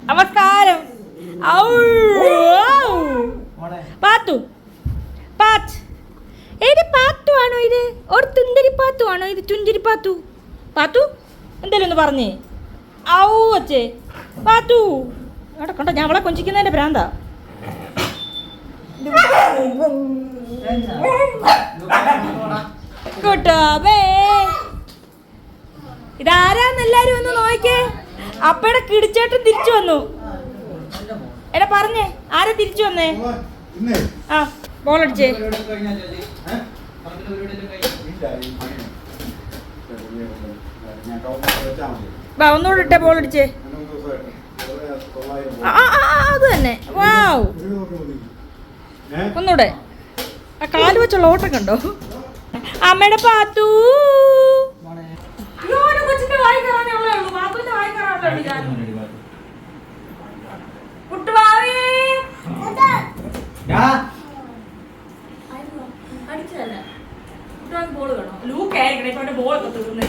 നമസ്കാരം. പാത്തു പാത്ത് ഏത് പാത്തു ആണോ ഇത്? ഒരു തുന്തരി പാത്തു ആണോ ഇത്? തുഞ്ചരി പാത്തു പാത്തു എന്തായാലും ഒന്ന് പറഞ്ഞേ. ഔ അച്ഛേ പാത്തു അവിടെ കണ്ടോ, ഞാൻ അവളെ കൊഞ്ചിക്കുന്നതിൻ്റെ ഭ്രാന്താ. കൂട്ടാബേ ഇതാരാന്ന് എല്ലാരും ഒന്ന് നോക്കിക്കേ. അപ്പയുടെ കിടിച്ചേട്ടൻ തിരിച്ചു വന്നു. എടാ പറഞ്ഞേ, ആരാ തിരിച്ചു വന്നേ? ആ ബോളടിച്ചേ. വാ ഒന്നുകൂടെ ഇട്ടേ, ബോളടിച്ചേ. അത് തന്നെ. വാവ്, ഒന്നൂടെ. ആ കാല് വെച്ചുള്ള ഓട്ടം കണ്ടോ? അമ്മയുടെ പാത്തു കൊച്ചിന്റെ വായി കയറാനേ ഉള്ളൂ. പാത്തുവിന്റെ വായി കയറാനുള്ളൂ. കുട്ടുവാവേ അടിച്ചതല്ല, കുട്ടുവാക്ക് ബോൾ വേണോ? ലൂക്ക് ആയിരിക്കണേ ഇപ്പൊ അവന്റെ ബോൾ ഒക്കെ തീർന്നേ.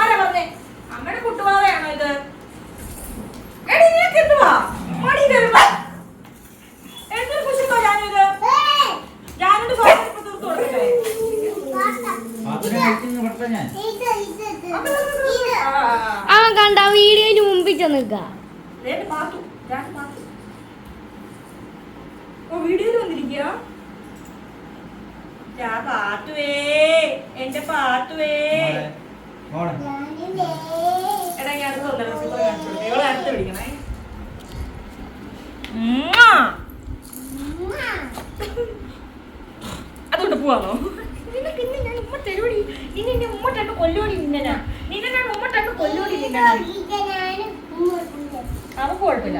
ആരാ പറഞ്ഞേ? അമ്മയുടെ കുട്ടുവാവയാണോ ഇത്? എടി നിനക്ക് എന്തുവാ മടി തരുമ്പോ എന്തൊരു കുശിപ്പോ ഞാനിത് ഞാനോട് തീർത്തു കൊടുക്കട്ടെ. അവൻ കണ്ട വീഡിയോന് മുമ്പിൽ ചെന്നിക്ക വീഡിയോയിൽ വന്നിരിക്കുക. പാത്തുവേ എന്റെ പാത്തുവേ. എടാ ഞാൻ അടുത്ത് വന്നല്ലോ, ഇവളെ അടുത്ത് പിടിക്കണേ. അതുകൊണ്ട് പോവാമോ? പിന്നെ ഞാൻ ഉമ്മ തരുവടി. ഇനി എന്നെ ഉമ്മട്ടാണ്ട് കൊല്ലോടി. നിന്നെ ഞാൻ ഉമ്മട്ടാണ്ട് കൊല്ലോടി. നിന്നെ അവക്ക് കുഴപ്പമില്ല.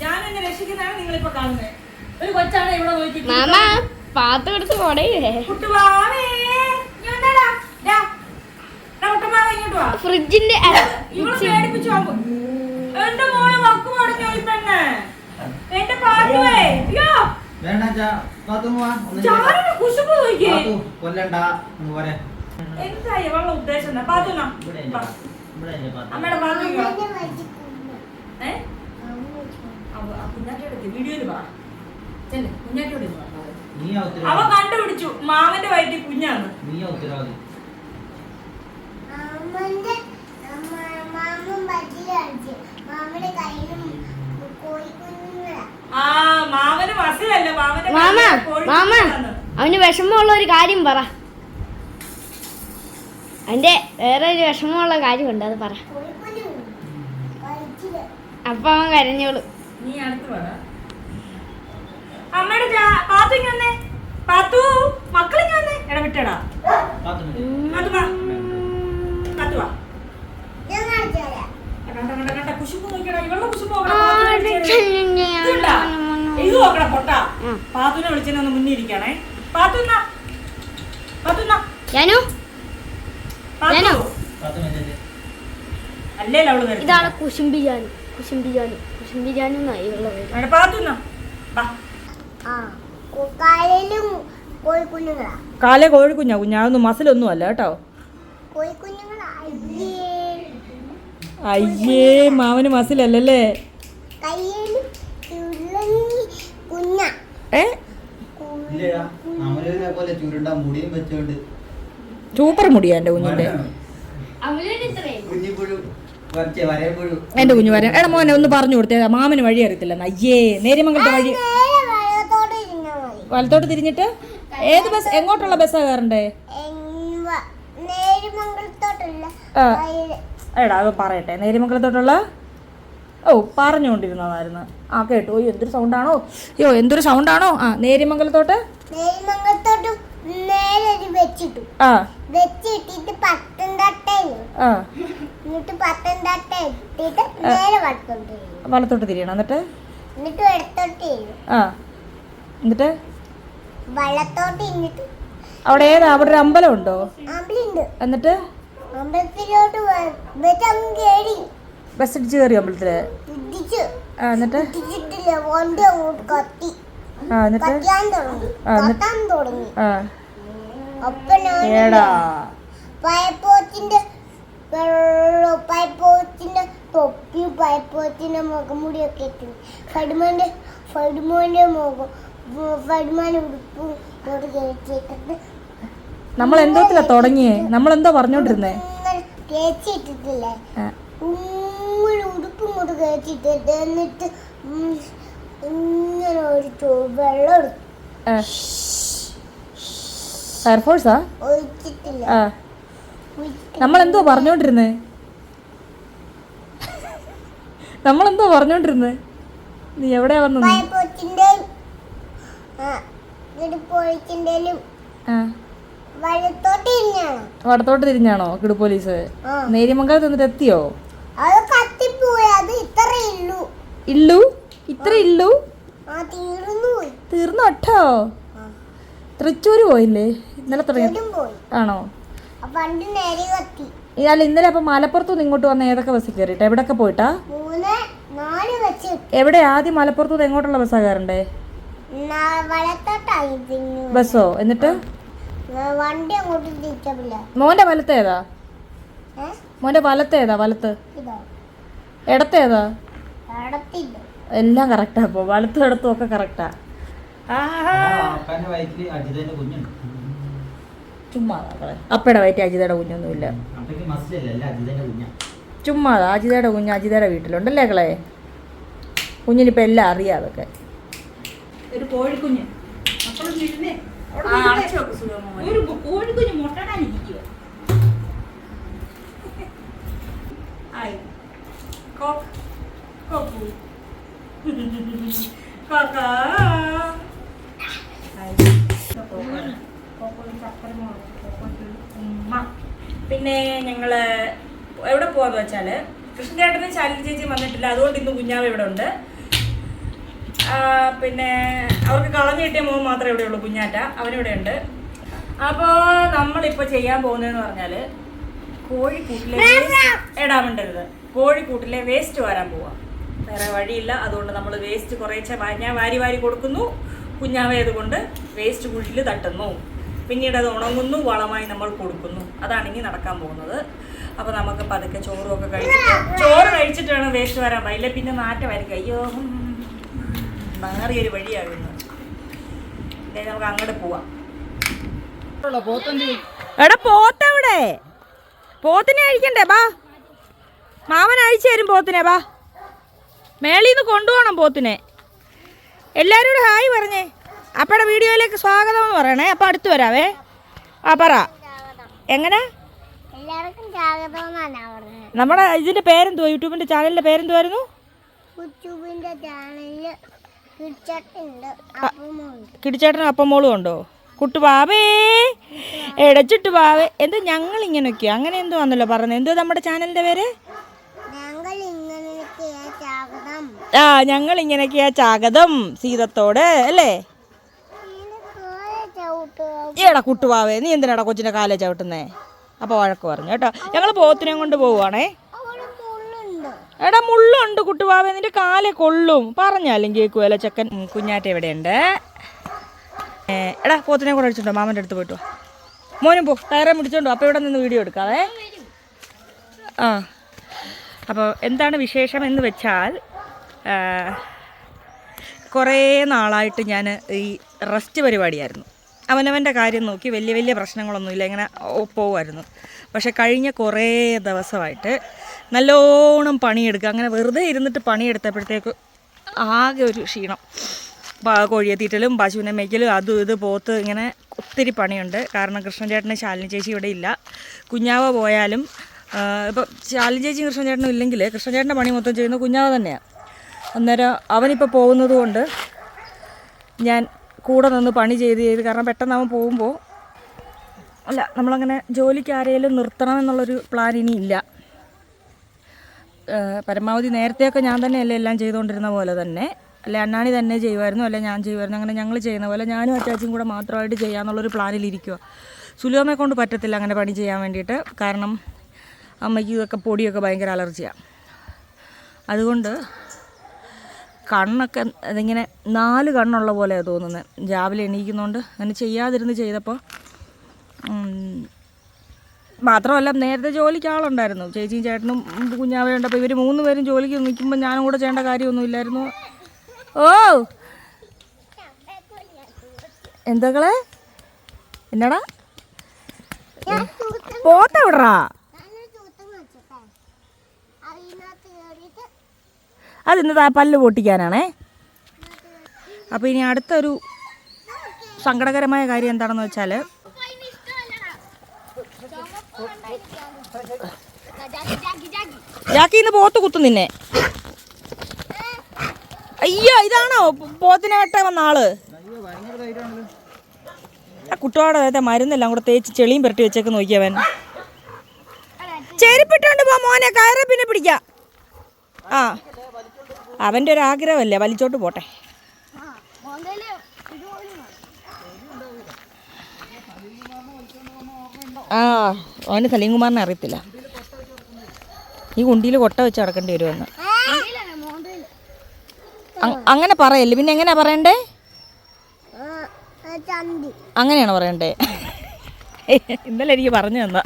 ഞാൻ എന്നെ രക്ഷിക്കുന്നതാണ് നിങ്ങളിപ്പോ കാണുന്നത്. ഒരു കൊച്ചാണ് ഇവിടെ ഫ്രിഡ്ജിന്റെ എന്റെ മോളെ വക്ക് മുടങ്ങി ഈ പെണ്ണ്. എന്റെ പാട്ടുവേ എന്തായി അവളുടെ ഉദ്ദേശം? പാത്തുന അമ്മയുടെ കുഞ്ഞാറ്റോടെ വീഡിയോയില് പറ. കുഞ്ഞാറ്റോടെ അവ കണ്ടുപിടിച്ചു മാമന്റെ വയറ്റിൽ കുഞ്ഞാന്ന്. മാമന് മസിലല്ല, മാമ അവന് വിഷമമുള്ള ഒരു കാര്യം പറ. അവന്റെ വേറെ ഒരു വിഷമമുള്ള കാര്യമുണ്ട്, അത് പറ. അപ്പൊ അവൻ കരഞ്ഞോളൂ. നീ അടുത്ത് പറ. അമ്മയുടെ പാത്തു വന്നേ. പാത്തു മക്കളെ വന്നേ. എടാ വിട്ടടാ കുശുമ്പ് നോക്കിയടാ. ഇവളുടെ കുശുമ്പ് ഇത് നോക്കടാ പൊട്ടാ. പാത്തുനെ വിളിച്ചൊന്ന് മുന്നേ ഇരിക്കണേ. അല്ലേല്ലോ അവള് വരുന്നത്. ഇതാണ് കുശുമ്പി ജാനു. കാലേ കോഴിക്കുഞ്ഞാ. കുഞ്ഞാതൊന്നും മസിലൊന്നും അല്ല കേട്ടോ. അയ്യേ മാമന് മസിലല്ലേ? സൂപ്പർ മുടിയാ എന്റെ കുഞ്ഞിന്റെ. എന്റെ കുഞ്ഞു വരാൻ. എടാ മോനെ ഒന്ന് പറഞ്ഞു കൊടുത്തേ, മാമന് വഴി അറിയത്തില്ല. അയ്യേ നേര്യമംഗലത്തെ വഴി വലത്തോട്ട് തിരിഞ്ഞിട്ട് ഏത് ബസ്, എങ്ങോട്ടുള്ള ബസ്സാ കയറണ്ടേ? എടാ അത് പറയട്ടെ. നേര്യമംഗലത്തോട്ടുള്ള പറഞ്ഞുകൊണ്ടിരുന്നതായിരുന്നു. കേട്ടു. എന്തൊരു സൗണ്ടാണോ? എന്തൊരു സൗണ്ടാണോ? നേര്യമംഗലത്തോട്ട് വലത്തോട്ട് തിരിയണം. എന്നിട്ട് അവിടെ ഏതാ? അവിടെ ഒരു അമ്പലം ഉണ്ടോ? എന്നിട്ട് ബസ് ഇടിച്ച് കയറി അമ്പലത്തില്. എന്നിട്ട് എന്നിട്ട് കത്താൻ തുടങ്ങി കത്താൻ തുടങ്ങി അപ്പൊ ഞാൻ ഏടാ പയപ്പോത്തിന്റെ തൊപ്പിയും പയപ്പോത്തിന്റെ മുഖംമുടിയൊക്കെ ഇട്ടു ഫൈഡ്മോന്റെ മുഖം ഫൈഡ്മാന്റെ ഉടുപ്പും ഇങ്ങോട്ട് കയറ്റിയിട്ടിട്ട് നമ്മൾ എന്തോത്തിലാ തുടങ്ങിയേ? നമ്മളെന്തോ പറഞ്ഞോണ്ടിരുന്നേ? കയറ്റിയിട്ടിട്ടില്ലേ ഉടുപ്പും ഇങ്ങോട്ട് കയറ്റിയിട്ടിട്ട് എന്നിട്ട് ഇങ്ങനെ ഒരു വെള്ളം എടുത്തു ഫയർഫോഴ്സാ ഒഴിച്ചിട്ടില്ല നമ്മളെന്തോ പറഞ്ഞോണ്ടിരുന്നേ? നീ എവിടെയാ വന്നു? വടത്തോട്ട് തിരിഞ്ഞാണോ കിടു പോലീസ്? നേര്യമംഗലത്ത് എന്നിട്ട് എത്തിയോ? ഇല്ലു ഇത്ര ഇല്ലു തീർന്നു ഒട്ടോ. തൃശ്ശൂര് പോയില്ലേ ഇന്നലെ തുടങ്ങി? ആണോ? അല്ല ഇന്നലെ അപ്പൊ മലപ്പുറത്തുനിന്ന് ഇങ്ങോട്ട് വന്ന ഏതൊക്കെ ബസ്സിൽ കയറിയിട്ട് എവിടെയൊക്കെ പോയിട്ടാ? എവിടെ ആദ്യം മലപ്പുറത്തുനിന്ന് എങ്ങോട്ടുള്ള ബസ്സാ കയറണ്ടേ? ബസ്സോ? എന്നിട്ട് മോന്റെ വലത്തേതാ? വലത്ത് ഇടത്തേതാ? എല്ലാം കറക്റ്റാ. അപ്പൊ വലത്തും ഇടത്തും ഒക്കെ കറക്റ്റാ. ചുമ്മാ അപ്പയുടെ വയറ്റി അജിതയുടെ കുഞ്ഞൊന്നുമില്ല. ചുമ്മാതാ. അജിതയുടെ കുഞ്ഞ് അജിതയുടെ വീട്ടിലുണ്ടല്ലേ കളെ? കുഞ്ഞിനിപ്പോൾ എല്ലാം അറിയാം. അതൊക്കെ ഒരു കോഴിക്കുഞ്ഞ് കോഴിക്കുഞ്ഞ് മുട്ടടാനിരിക്കുക. പിന്നെ ഞങ്ങള് എവിടെ പോവാന്ന് വെച്ചാല് കൃഷ്ണചേട്ടനും ശാലിനി ചേച്ചിയും വന്നിട്ടില്ല. അതുകൊണ്ട് ഇന്ന് കുഞ്ഞാവ് ഇവിടെ ഉണ്ട്. പിന്നെ അവർക്ക് കളഞ്ഞു കിട്ടിയ മോൻ മാത്രമേ ഇവിടെ ഉള്ളൂ, കുഞ്ഞാറ്റ. അവനിവിടെ ഉണ്ട്. അപ്പോൾ നമ്മളിപ്പോൾ ചെയ്യാൻ പോകുന്നതെന്ന് പറഞ്ഞാല് കോഴിക്കൂട്ടിലെ വേസ്റ്റ് വാരാൻ പോവാം. വേറെ വഴിയില്ല. അതുകൊണ്ട് നമ്മൾ വേസ്റ്റ് കുറേശ്ശെ ഞാൻ വാരി കൊടുക്കുന്നു. കുഞ്ഞാവയത് കൊണ്ട് വേസ്റ്റ് കുഴിയിൽ തട്ടുന്നു. പിന്നീട് അത് ഉണങ്ങുന്നു, വളമായി നമ്മൾ കൊടുക്കുന്നു. അതാണ് ഇനി നടക്കാൻ പോകുന്നത്. അപ്പോൾ നമുക്ക് പതുക്കെ ചോറ് കഴിച്ചിട്ട് വേണം വേസ്റ്റ് വരാൻ. ഇല്ല പിന്നെ നാറ്റമായിരിക്കും. അയ്യോ മാറിയൊരു വഴിയാകുന്നു. നമുക്ക് അങ്ങോട്ട് പോവാം. എടാ പോത്തവിടെ, പോത്തിനെ അഴിക്കണ്ടേ? ബാ മാമൻ അഴിച്ചു തരും പോത്തിനെ. ബാ മേളിൽ നിന്ന് കൊണ്ടുപോകണം പോത്തിനെ. എല്ലാവരും കൂടെ ഹായ് പറഞ്ഞേ. അപ്പയുടെ വീഡിയോയിലേക്ക് സ്വാഗതം എന്ന് പറയണേ. അപ്പം അടുത്ത് വരാവേ. പറ എങ്ങനെ? നമ്മുടെ ഇതിന്റെ പേരെന്തുവാ? യൂട്യൂബിന്റെ ചാനലിന്റെ പേരെന്തുവായിരുന്നു? കിടിച്ചേട്ടനും അപ്പം മോളും ഉണ്ടോ? കുട്ടുപാവേ എടച്ചിട്ട് പാവേ എന്താ ഞങ്ങൾ ഇങ്ങനെയൊക്കെയോ അങ്ങനെ എന്തോ ആണല്ലോ പറഞ്ഞത്. എന്തോ നമ്മുടെ ചാനലിന്റെ പേര്? ഞങ്ങൾ ഇങ്ങനെയൊക്കെയാ ചാകതം സീതത്തോട് അല്ലേ? ഏടാ കുട്ടുപാവേ നീ എന്തിനാടാ കൊച്ചിന്റെ കാലേ ചവിട്ടുന്നേ? അപ്പോൾ വഴക്ക് പറഞ്ഞു കേട്ടോ. ഞങ്ങൾ പോത്തിനെ കൊണ്ട് പോവുകയാണേ. എടാ മുള്ളുണ്ട് കുട്ടുപാവേ, നിന്റെ കാലെ കൊള്ളും. പറഞ്ഞാലും കേൾക്കുമല്ലോ ചെക്കൻ. കുഞ്ഞാറ്റ എവിടെയുണ്ട്? എടാ പോത്തിനെ കൂടെ അടിച്ചിട്ടോ. മാമൻ്റെ അടുത്ത് പോയിട്ടു മോനും പോ. ടയറെ മുടിച്ചോണ്ടോ. അപ്പോൾ ഇവിടെ നിന്ന് വീഡിയോ എടുക്കാവേ. അപ്പോൾ എന്താണ് വിശേഷം എന്ന് വെച്ചാൽ കുറേ നാളായിട്ട് ഞാൻ ഈ റെസ്റ്റ് പരിപാടിയായിരുന്നു. അവനവൻ്റെ കാര്യം നോക്കി വലിയ പ്രശ്നങ്ങളൊന്നുമില്ല, ഇങ്ങനെ പോവുമായിരുന്നു. പക്ഷെ കഴിഞ്ഞ കുറേ ദിവസമായിട്ട് നല്ലോണം പണിയെടുക്കുക. അങ്ങനെ വെറുതെ ഇരുന്നിട്ട് പണിയെടുത്തപ്പോഴത്തേക്ക് ആകെ ഒരു ക്ഷീണം. കോഴിയെ തീറ്റലും പശുവിനെ മേയ്ക്കലും അതും ഇത് പോത്ത് ഇങ്ങനെ ഒത്തിരി പണിയുണ്ട്. കാരണം കൃഷ്ണചേട്ടനും ശാലിനി ചേച്ചി ഇവിടെ ഇല്ല. കുഞ്ഞാവ പോയാലും ഇപ്പോൾ ശാലിനി ചേച്ചിയും കൃഷ്ണചേട്ടനും ഇല്ലെങ്കിൽ കൃഷ്ണചേട്ടൻ്റെ പണി മൊത്തം ചെയ്യുന്നത് കുഞ്ഞാവ തന്നെയാണ്. അന്നേരം അവനിപ്പോൾ പോകുന്നത് കൊണ്ട് ഞാൻ കൂടെ നിന്ന് പണി ചെയ്ത് കാരണം പെട്ടെന്ന് അവൻ പോകുമ്പോൾ നമ്മളങ്ങനെ ജോലിക്ക് ആരെങ്കിലും നിർത്തണം എന്നുള്ളൊരു പ്ലാൻ ഇനി ഇല്ല. പരമാവധി നേരത്തെയൊക്കെ ഞാൻ തന്നെയല്ലേ എല്ലാം ചെയ്തുകൊണ്ടിരുന്ന പോലെ തന്നെ, അല്ലെ അണ്ണാണി തന്നെ ചെയ്യുമായിരുന്നു, അല്ലെ ഞാൻ ചെയ്യുമായിരുന്നു. അങ്ങനെ ഞങ്ങൾ ചെയ്യുന്ന പോലെ ഞാനും അച്ചാച്ചിയും കൂടെ മാത്രമായിട്ട് ചെയ്യാമെന്നുള്ളൊരു പ്ലാനിലിരിക്കുക. സുലുവമ്മയെ കൊണ്ട് പറ്റത്തില്ല അങ്ങനെ പണി ചെയ്യാൻ വേണ്ടിയിട്ട്. കാരണം അമ്മയ്ക്ക് ഇതൊക്കെ പൊടിയൊക്കെ ഭയങ്കര അലർജിയാണ്. അതുകൊണ്ട് കണ്ണൊക്കെ അതിങ്ങനെ 4 കണ്ണുള്ള പോലെയാണ് തോന്നുന്നത്. രാവിലെ എണീക്കുന്നതുകൊണ്ട് അങ്ങനെ ചെയ്യാതിരുന്ന് ചെയ്തപ്പോൾ. മാത്രമല്ല നേരത്തെ ജോലിക്ക് ആളുണ്ടായിരുന്നു, ചേച്ചിയും ചേട്ടനും കുഞ്ഞാവയുണ്ട്. അപ്പോൾ ഇവർ 3 പേരും ജോലിക്ക് നിൽക്കുമ്പോൾ ഞാനും കൂടെ ചെയ്യേണ്ട കാര്യമൊന്നുമില്ലായിരുന്നു. ഓ എന്തൊക്കെ എന്നാടാ പോത്തവിടറാ? അതിന്ന് പല്ല് പൊട്ടിക്കാനാണേ. അപ്പോൾ ഇനി അടുത്തൊരു സങ്കടകരമായ കാര്യം എന്താണെന്ന് വെച്ചാൽ, ജാക്കി ഇന്ന് പോത്ത് കുത്തും നിന്നെ. അയ്യോ ഇതാണോ പോത്തിനെ വെട്ടാൻ വന്ന ആള്? ആ കുട്ടിയോടെ നേരത്തെ മരുന്നെല്ലാം കൂടെ തേച്ച് ചെളിയും പുരട്ടി വെച്ചേക്ക് നോക്കിയവൻ. ചെരുപ്പിട്ടോണ്ട് പോ മോനെ, കയറെ പിന്നെ പിടിക്കാം. ആ അവൻ്റെ ഒരു ആഗ്രഹമല്ലേ, വലിച്ചോട്ട് പോട്ടെ. ആ അവന് സലീംകുമാറിനെ അറിയത്തില്ല. ഈ കുണ്ടിയിൽ കൊട്ട വെച്ച് നടക്കേണ്ടി വരുമെന്ന്. അങ്ങനെ പറയല്ലേ, പിന്നെ എങ്ങനെയാ പറയണ്ടേ? അങ്ങനെയാണോ പറയണ്ടേ? ഇന്നലെ എനിക്ക് പറഞ്ഞു തന്നാ.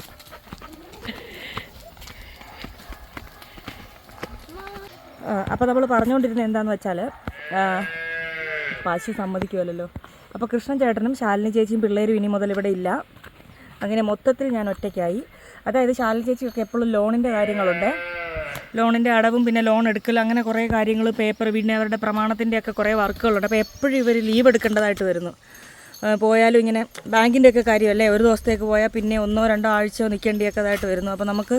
അപ്പോൾ നമ്മൾ പറഞ്ഞുകൊണ്ടിരുന്നത് എന്താണെന്ന് വെച്ചാൽ, പശു സമ്മതിക്കുമല്ലോ. അപ്പോൾ കൃഷ്ണൻ ചേട്ടനും ശാലിനി ചേച്ചിയും പിള്ളേരും ഇനി മുതൽ ഇവിടെ ഇല്ല. അങ്ങനെ മൊത്തത്തിൽ ഞാൻ ഒറ്റയ്ക്കായി. അതായത് ശാലിനി ചേച്ചിയൊക്കെ എപ്പോഴും ലോണിൻ്റെ കാര്യങ്ങളുണ്ട്, ലോണിൻ്റെ അടവും പിന്നെ ലോൺ എടുക്കലും അങ്ങനെ കുറേ കാര്യങ്ങൾ, പേപ്പർ, പിന്നെ അവരുടെ പ്രമാണത്തിൻ്റെയൊക്കെ കുറേ വർക്കുകളുണ്ട്. അപ്പോൾ എപ്പോഴും ഇവർ ലീവ് എടുക്കേണ്ടതായിട്ട് വരുന്നു. പോയാലും ഇങ്ങനെ ബാങ്കിൻ്റെയൊക്കെ കാര്യമല്ലേ, ഒരു ദിവസത്തേക്ക് പോയാൽ പിന്നെ 1-2 ആഴ്ചയോ നിൽക്കേണ്ടിയൊക്കെ ആയിട്ട് വരുന്നു. അപ്പോൾ നമുക്ക്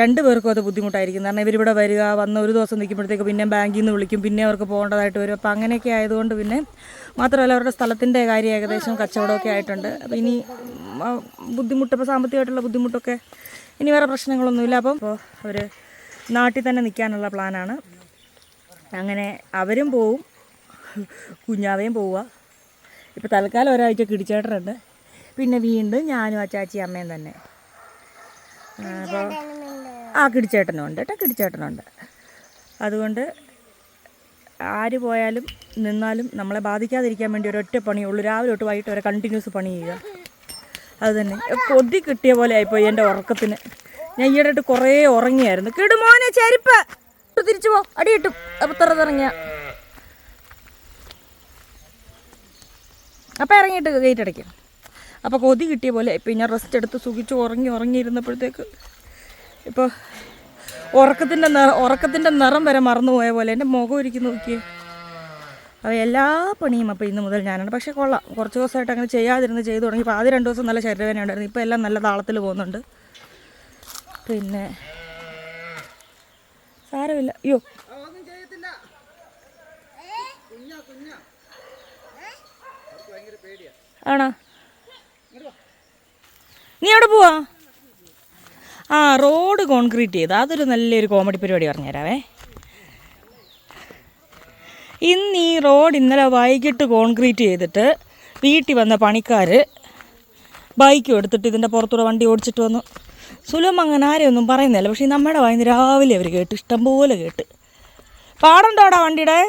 2 പേർക്കും അത് ബുദ്ധിമുട്ടായിരിക്കും. കാരണം ഇവരിവിടെ വരിക, വന്ന് ഒരു ദിവസം നിൽക്കുമ്പോഴത്തേക്ക് പിന്നെ ബാങ്കിൽ നിന്ന് വിളിക്കും, പിന്നെ അവർക്ക് പോകേണ്ടതായിട്ട് വരും. അപ്പോൾ അങ്ങനെയൊക്കെ ആയതുകൊണ്ട് പിന്നെ മാത്രമല്ല അവരുടെ സ്ഥലത്തിൻ്റെ കാര്യം ഏകദേശം കച്ചവടമൊക്കെ ആയിട്ടുണ്ട്. അപ്പോൾ ഇനി ബുദ്ധിമുട്ട്, ഇപ്പോൾ സാമ്പത്തികമായിട്ടുള്ള ബുദ്ധിമുട്ടൊക്കെ, ഇനി വേറെ പ്രശ്നങ്ങളൊന്നുമില്ല. അപ്പോൾ അവർ നാട്ടിൽ തന്നെ നിൽക്കാനുള്ള പ്ലാനാണ്. അങ്ങനെ അവരും പോവും, കുഞ്ഞാവയും പോവുക. ഇപ്പോൾ തൽക്കാലം ഒരാഴ്ച കിടിച്ചേട്ടനുണ്ട്, പിന്നെ വീണ്ടും ഞാനും അച്ചാച്ചി അമ്മയും തന്നെ. അപ്പോൾ കിടിച്ചേട്ടനുണ്ട് കേട്ടോ, കിടിച്ചേട്ടനുണ്ട്. അതുകൊണ്ട് ആര് പോയാലും നിന്നാലും നമ്മളെ ബാധിക്കാതിരിക്കാൻ വേണ്ടി ഒരൊറ്റ പണിയുള്ളൂ, രാവിലെ തൊട്ട് വൈകിട്ട് വരെ കണ്ടിന്യൂസ് പണി ചെയ്യുക. അത് തന്നെ കൊതി കിട്ടിയ പോലെ ആയിപ്പോയി എൻ്റെ ഉറക്കത്തിന്. ഞാൻ ഈയിടെ കുറേ ഉറങ്ങിയായിരുന്നു. കിടുമോനെ ചെരുപ്പ് തിരിച്ചു പോ, അടി കിട്ടും. അപ്പോൾ തുറന്നിറങ്ങിയ അപ്പം ഇറങ്ങിയിട്ട് ഗേറ്റ് അടയ്ക്കും. അപ്പോൾ കൊതി കിട്ടിയ പോലെ ഇപ്പോൾ ഞാൻ റെസ്റ്റ് എടുത്ത് സുഖിച്ച് ഉറങ്ങിയിരുന്നപ്പോഴത്തേക്ക് ഇപ്പോൾ ഉറക്കത്തിൻ്റെ നിറം വരെ മറന്നുപോയ പോലെ എൻ്റെ മുഖം ഇരിക്കുന്നു നോക്കിയേ. അപ്പോൾ എല്ലാ പണിയും അപ്പോൾ ഇന്ന് മുതൽ ഞാനാണ്. പക്ഷേ കൊള്ളാം, കുറച്ച് ദിവസമായിട്ട് അങ്ങനെ ചെയ്യാതിരുന്ന് ചെയ്തു തുടങ്ങി. ഇപ്പോൾ ആദ്യം 2 ദിവസം നല്ല ശരീരവേദന ഉണ്ടായിരുന്നു, ഇപ്പോൾ എല്ലാം നല്ല താളത്തിൽ പോകുന്നുണ്ട്. പിന്നെ സാരമില്ല. അയ്യോ ആണോ, നീ എവിടെ പോവാ? റോഡ് കോൺക്രീറ്റ് ചെയ്ത്, അതൊരു നല്ലൊരു കോമഡി പരിപാടി പറഞ്ഞുതരാവേ. ഇന്ന് ഈ റോഡ് ഇന്നലെ വൈകിട്ട് കോൺക്രീറ്റ് ചെയ്തിട്ട് വീട്ടിൽ വന്ന പണിക്കാർ ബൈക്കും എടുത്തിട്ട് ഇതിൻ്റെ പുറത്തൂടെ വണ്ടി ഓടിച്ചിട്ട് വന്നു. സുലഭം അങ്ങനെ ആരെയൊന്നും പറയുന്നില്ല, പക്ഷേ നമ്മുടെ വായിന്ന് രാവിലെ അവർ കേട്ട്, ഇഷ്ടംപോലെ കേട്ട്. പാടുണ്ടോടാ വണ്ടിയുടെ?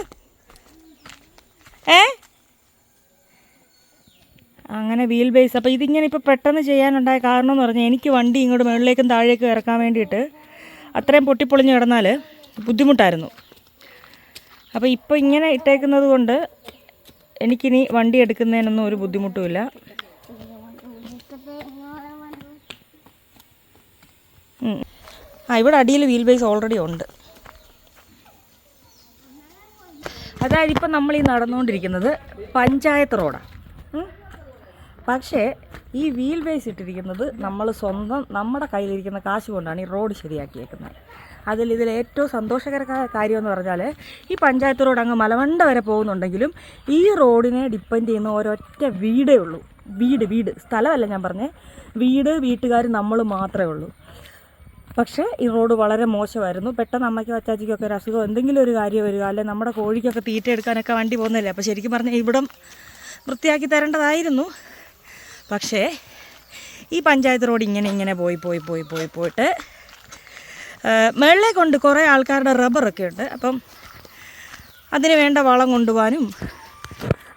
അങ്ങനെ വീൽ ബേസ്. അപ്പോൾ ഇതിങ്ങനെ ഇപ്പോൾ പെട്ടെന്ന് ചെയ്യാനുണ്ടായ കാരണം എന്ന് പറഞ്ഞാൽ, എനിക്ക് വണ്ടി ഇങ്ങോട്ട് മുകളിലേക്കും താഴേക്കും ഇറക്കാൻ വേണ്ടിയിട്ട് അത്രയും പൊട്ടിപ്പൊളിഞ്ഞ് കിടന്നാൽ ബുദ്ധിമുട്ടായിരുന്നു. അപ്പോൾ ഇപ്പോൾ ഇങ്ങനെ ഇട്ടേക്കുന്നത് കൊണ്ട് എനിക്കിനി വണ്ടി എടുക്കുന്നതിനൊന്നും ഒരു ബുദ്ധിമുട്ടുമില്ല. ഇവിടെ അടിയിൽ വീൽ ബേസ് ഓൾറെഡി ഉണ്ട്. അതായത് ഇപ്പം നമ്മൾ ഈ നടന്നുകൊണ്ടിരിക്കുന്നത് പഞ്ചായത്ത് റോഡാണ്. പക്ഷേ ഈ വീൽ ബേസ് ഇട്ടിരിക്കുന്നത് നമ്മൾ സ്വന്തം നമ്മുടെ കയ്യിലിരിക്കുന്ന കാശ് കൊണ്ടാണ് ഈ റോഡ് ശരിയാക്കിയേക്കുന്നത്. ഇതിൽ ഏറ്റവും സന്തോഷകരമായ കാര്യമെന്ന് പറഞ്ഞാൽ, ഈ പഞ്ചായത്ത് റോഡ് അങ്ങ് മലമണ്ട വരെ പോകുന്നുണ്ടെങ്കിലും ഈ റോഡിനെ ഡിപ്പെൻഡ് ചെയ്യുന്ന ഒരൊറ്റ വീടേ ഉള്ളൂ. വീട് സ്ഥലമല്ല ഞാൻ പറഞ്ഞത്, വീട്ടുകാർ നമ്മൾ മാത്രമേ ഉള്ളൂ. പക്ഷേ ഈ റോഡ് വളരെ മോശമായിരുന്നു. പെട്ടെന്ന് അമ്മയ്ക്കും അച്ചാച്ചിക്കൊക്കെ ഒരു അസുഖം, എന്തെങ്കിലും ഒരു കാര്യം വരിക, അല്ലെങ്കിൽ നമ്മുടെ കോഴിക്കൊക്കെ തീറ്റ എടുക്കാനൊക്കെ വണ്ടി പോകുന്നില്ലേ. അപ്പോൾ ശരിക്കും പറഞ്ഞാൽ ഇവിടം വൃത്തിയാക്കി തരേണ്ടതായിരുന്നു. പക്ഷേ ഈ പഞ്ചായത്ത് റോഡ് ഇങ്ങനെ പോയിട്ട് മുകളിലേക്കുണ്ട്. കുറേ ആൾക്കാരുടെ റബ്ബറൊക്കെ ഉണ്ട്. അപ്പം അതിന് വേണ്ട വളം കൊണ്ടുപോകാനും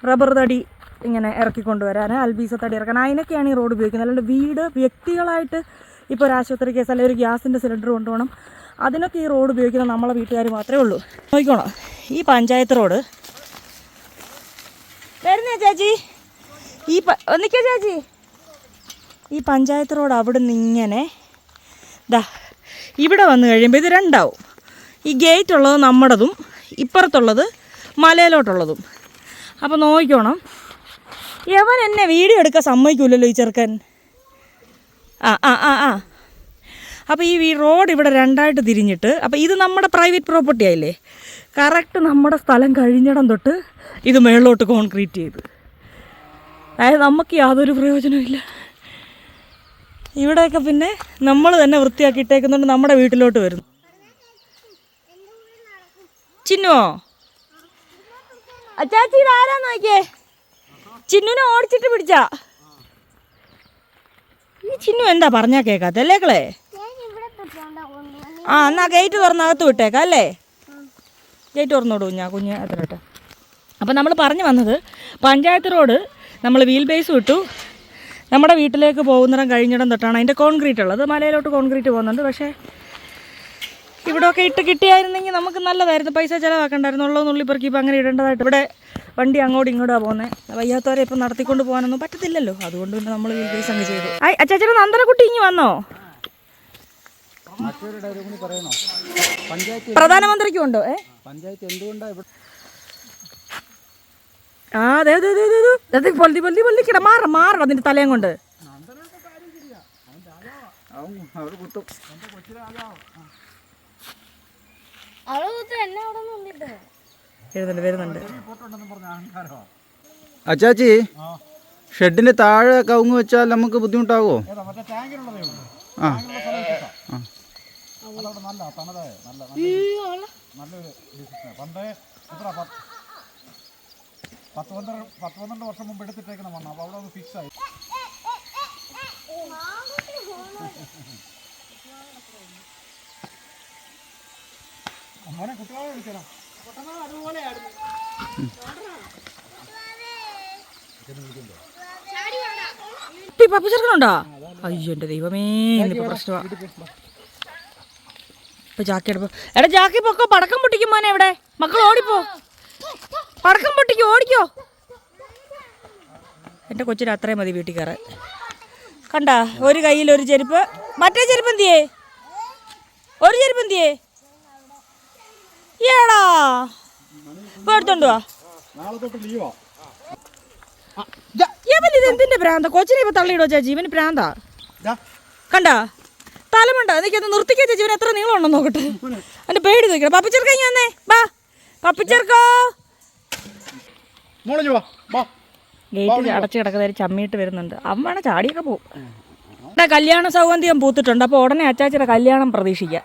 റബ്ബർ തടി ഇങ്ങനെ ഇറക്കിക്കൊണ്ടുവരാൻ, അൽബീസ തടി ഇറക്കാൻ, അതിനൊക്കെയാണ് ഈ റോഡ് ഉപയോഗിക്കുന്നത്. അല്ലാണ്ട് വീട് വ്യക്തികളായിട്ട് ഇപ്പോൾ ഒരു ആശുപത്രി കേസ് അല്ലെങ്കിൽ ഒരു ഗ്യാസിൻ്റെ സിലിണ്ടർ കൊണ്ടുപോകണം, അതിനൊക്കെ ഈ റോഡ് ഉപയോഗിക്കുന്നത് നമ്മളെ വീട്ടുകാർ മാത്രമേ ഉള്ളൂ. നോക്കിക്കോണം, ഈ പഞ്ചായത്ത് റോഡ് വരുന്നേ ചേച്ചി, ഒന്നിക്കോ ചേച്ചി, ഈ പഞ്ചായത്ത് റോഡ് അവിടെ നിന്ന് ഇങ്ങനെ ഇവിടെ വന്നു കഴിയുമ്പോൾ ഇത് രണ്ടാവും. ഈ ഗേറ്റ് ഉള്ളത് നമ്മുടേതും ഇപ്പുറത്തുള്ളത് മലയിലോട്ടുള്ളതും. അപ്പോൾ നോക്കിക്കോണം, യവൻ എന്നെ വീഡിയോ എടുക്കാൻ സമ്മതിക്കില്ലല്ലോ ഈ ചെറുക്കൻ. അപ്പോൾ ഈ റോഡ് ഇവിടെ രണ്ടായിട്ട് തിരിഞ്ഞിട്ട്, അപ്പോൾ ഇത് നമ്മുടെ പ്രൈവറ്റ് പ്രോപ്പർട്ടി ആയില്ലേ, കറക്റ്റ് നമ്മുടെ സ്ഥലം കഴിഞ്ഞിടം തൊട്ട് ഇത് മേളിലോട്ട് കോൺക്രീറ്റ് ചെയ്ത്. അതായത് നമുക്ക് യാതൊരു പ്രയോജനമില്ല. ഇവിടെയൊക്കെ പിന്നെ നമ്മൾ തന്നെ വൃത്തിയാക്കിയിട്ടേക്കുന്നുണ്ട്, നമ്മുടെ വീട്ടിലോട്ട് വരുന്നു. ചിന്നുവോ അച്ചാച്ചി ഇതാരാ നോക്കിയേ, ചിന്നുനെ ഓടിച്ചിട്ട് പിടിച്ചാ. ഈ ചിന്നു എന്താ പറഞ്ഞാ കേൾക്കാത്തല്ലേ കളെ? എന്നാ ഗേറ്റ് തുറന്നകത്ത് വിട്ടേക്കാം അല്ലേ? ഗേറ്റ് തുറന്നോടൂ കുഞ്ഞ് അതിലോട്ട്. അപ്പം നമ്മൾ പറഞ്ഞു വന്നത്, പഞ്ചായത്ത് റോഡ് നമ്മൾ വീൽ ബേസ് വിട്ടു, നമ്മുടെ വീട്ടിലേക്ക് പോകുന്നിടം കഴിഞ്ഞിടം തൊട്ടാണ് അതിൻ്റെ കോൺക്രീറ്റ് ഉള്ളത്. മലയിലോട്ട് കോൺക്രീറ്റ് പോകുന്നുണ്ട്. പക്ഷേ ഇവിടെയൊക്കെ ഇട്ട് കിട്ടിയായിരുന്നെങ്കിൽ നമുക്ക് നല്ലതായിരുന്നു, പൈസ ചിലവാക്കണ്ടായിരുന്നു. ഉള്ളതെന്നുള്ളിപ്പറക്കി ഇപ്പം അങ്ങനെ ഇടേണ്ടതായിട്ട്. ഇവിടെ വണ്ടി അങ്ങോട്ടും ഇങ്ങോട്ടാണ് പോകുന്നത്. വയ്യാത്തവരെ ഇപ്പം നടത്തിക്കൊണ്ട് പോകാനൊന്നും പറ്റത്തില്ലല്ലോ. അതുകൊണ്ട് പിന്നെ നമ്മൾ വീൽ ബേസ് അങ്ങ് ചെയ്തു. അച്ചാച്ചയുടെ നന്ദനക്കുട്ടി ഇങ്ങ് വന്നോ? പ്രധാനമന്ത്രിക്കും ഉണ്ടോ? പഞ്ചായത്ത് എന്തുകൊണ്ടാണ് പൊല്ലിക്കിട മാറണം അതിന്റെ തലയും കൊണ്ട്. വരുന്നുണ്ട്. അച്ചാച്ചി, ഷെഡിന് താഴെ കവുങ്ങ് വെച്ചാൽ നമുക്ക് ബുദ്ധിമുട്ടാവോ? പത്ത് 12 വർഷം മുമ്പ് എടുത്തിട്ടേക്കുന്ന മണ്ണ. അപ്പോൾ അവിടെ ഒന്ന് ഫിക്സ് ആയി. മോനെ കുട്ടികളെ വിളിക്കണം. പപ്പു ചെറുക്കനുണ്ടോ? അയ്യോ എൻ്റെ ദൈവമേ, ഇന്നിപ്പോൾ പ്രശ്നമാണ്. ഇപ്പം ജാക്കി എടുപ്പോ. എടാ ജാക്കി പൊക്കോ, പടക്കം പൊട്ടിക്കും മോനെ. എവിടെ മക്കൾ? ഓടിപ്പോ, പടക്കം പൊട്ടിക്കോ, ഓടിക്കോ. എൻ്റെ കൊച്ചിന് അത്രയും മതി വീട്ടിൽ കയറാൻ. കണ്ട, ഒരു കയ്യിൽ ഒരു ചെരുപ്പ്, മറ്റേ ചെരുപ്പ് എന്തിയേ? ഒരു ചെരുപ്പ് എന്തിയേ? ഏടാ ഇപ്പോൾ എടുത്തോണ്ട് വാ. ഇത് എന്തിന്റെ പ്രാന്ത? കൊച്ചിനെ ഇപ്പൊ തള്ളിയിടോ ചേച്ചി, ഇവന് പ്രാന്താ. കണ്ട തലമുണ്ട, എനിക്കൊന്ന് നിർത്തിക്കാ ചേച്ചി. ഇവൻ എത്ര നീളം ഉണ്ടോ നോക്കട്ടെ. എന്റെ പേടി നോക്കണം. പപ്പിച്ചെറുക്ക ഇങ്ങനെ വന്നേ, ബാ പപ്പിച്ചെറുക്കോ. ഗേറ്റിൽ അടച്ചു കിടക്കുന്നവര് ചമ്മിയിട്ട് വരുന്നുണ്ട്. അവൻ വേണം ചാടിയൊക്കെ പോകും. ഇവിടെ കല്യാണ സൗഗന്ധികം പൂത്തിട്ടുണ്ട്. അപ്പോൾ ഉടനെ അച്ചാച്ചിയുടെ കല്യാണം പ്രതീക്ഷിക്കുക.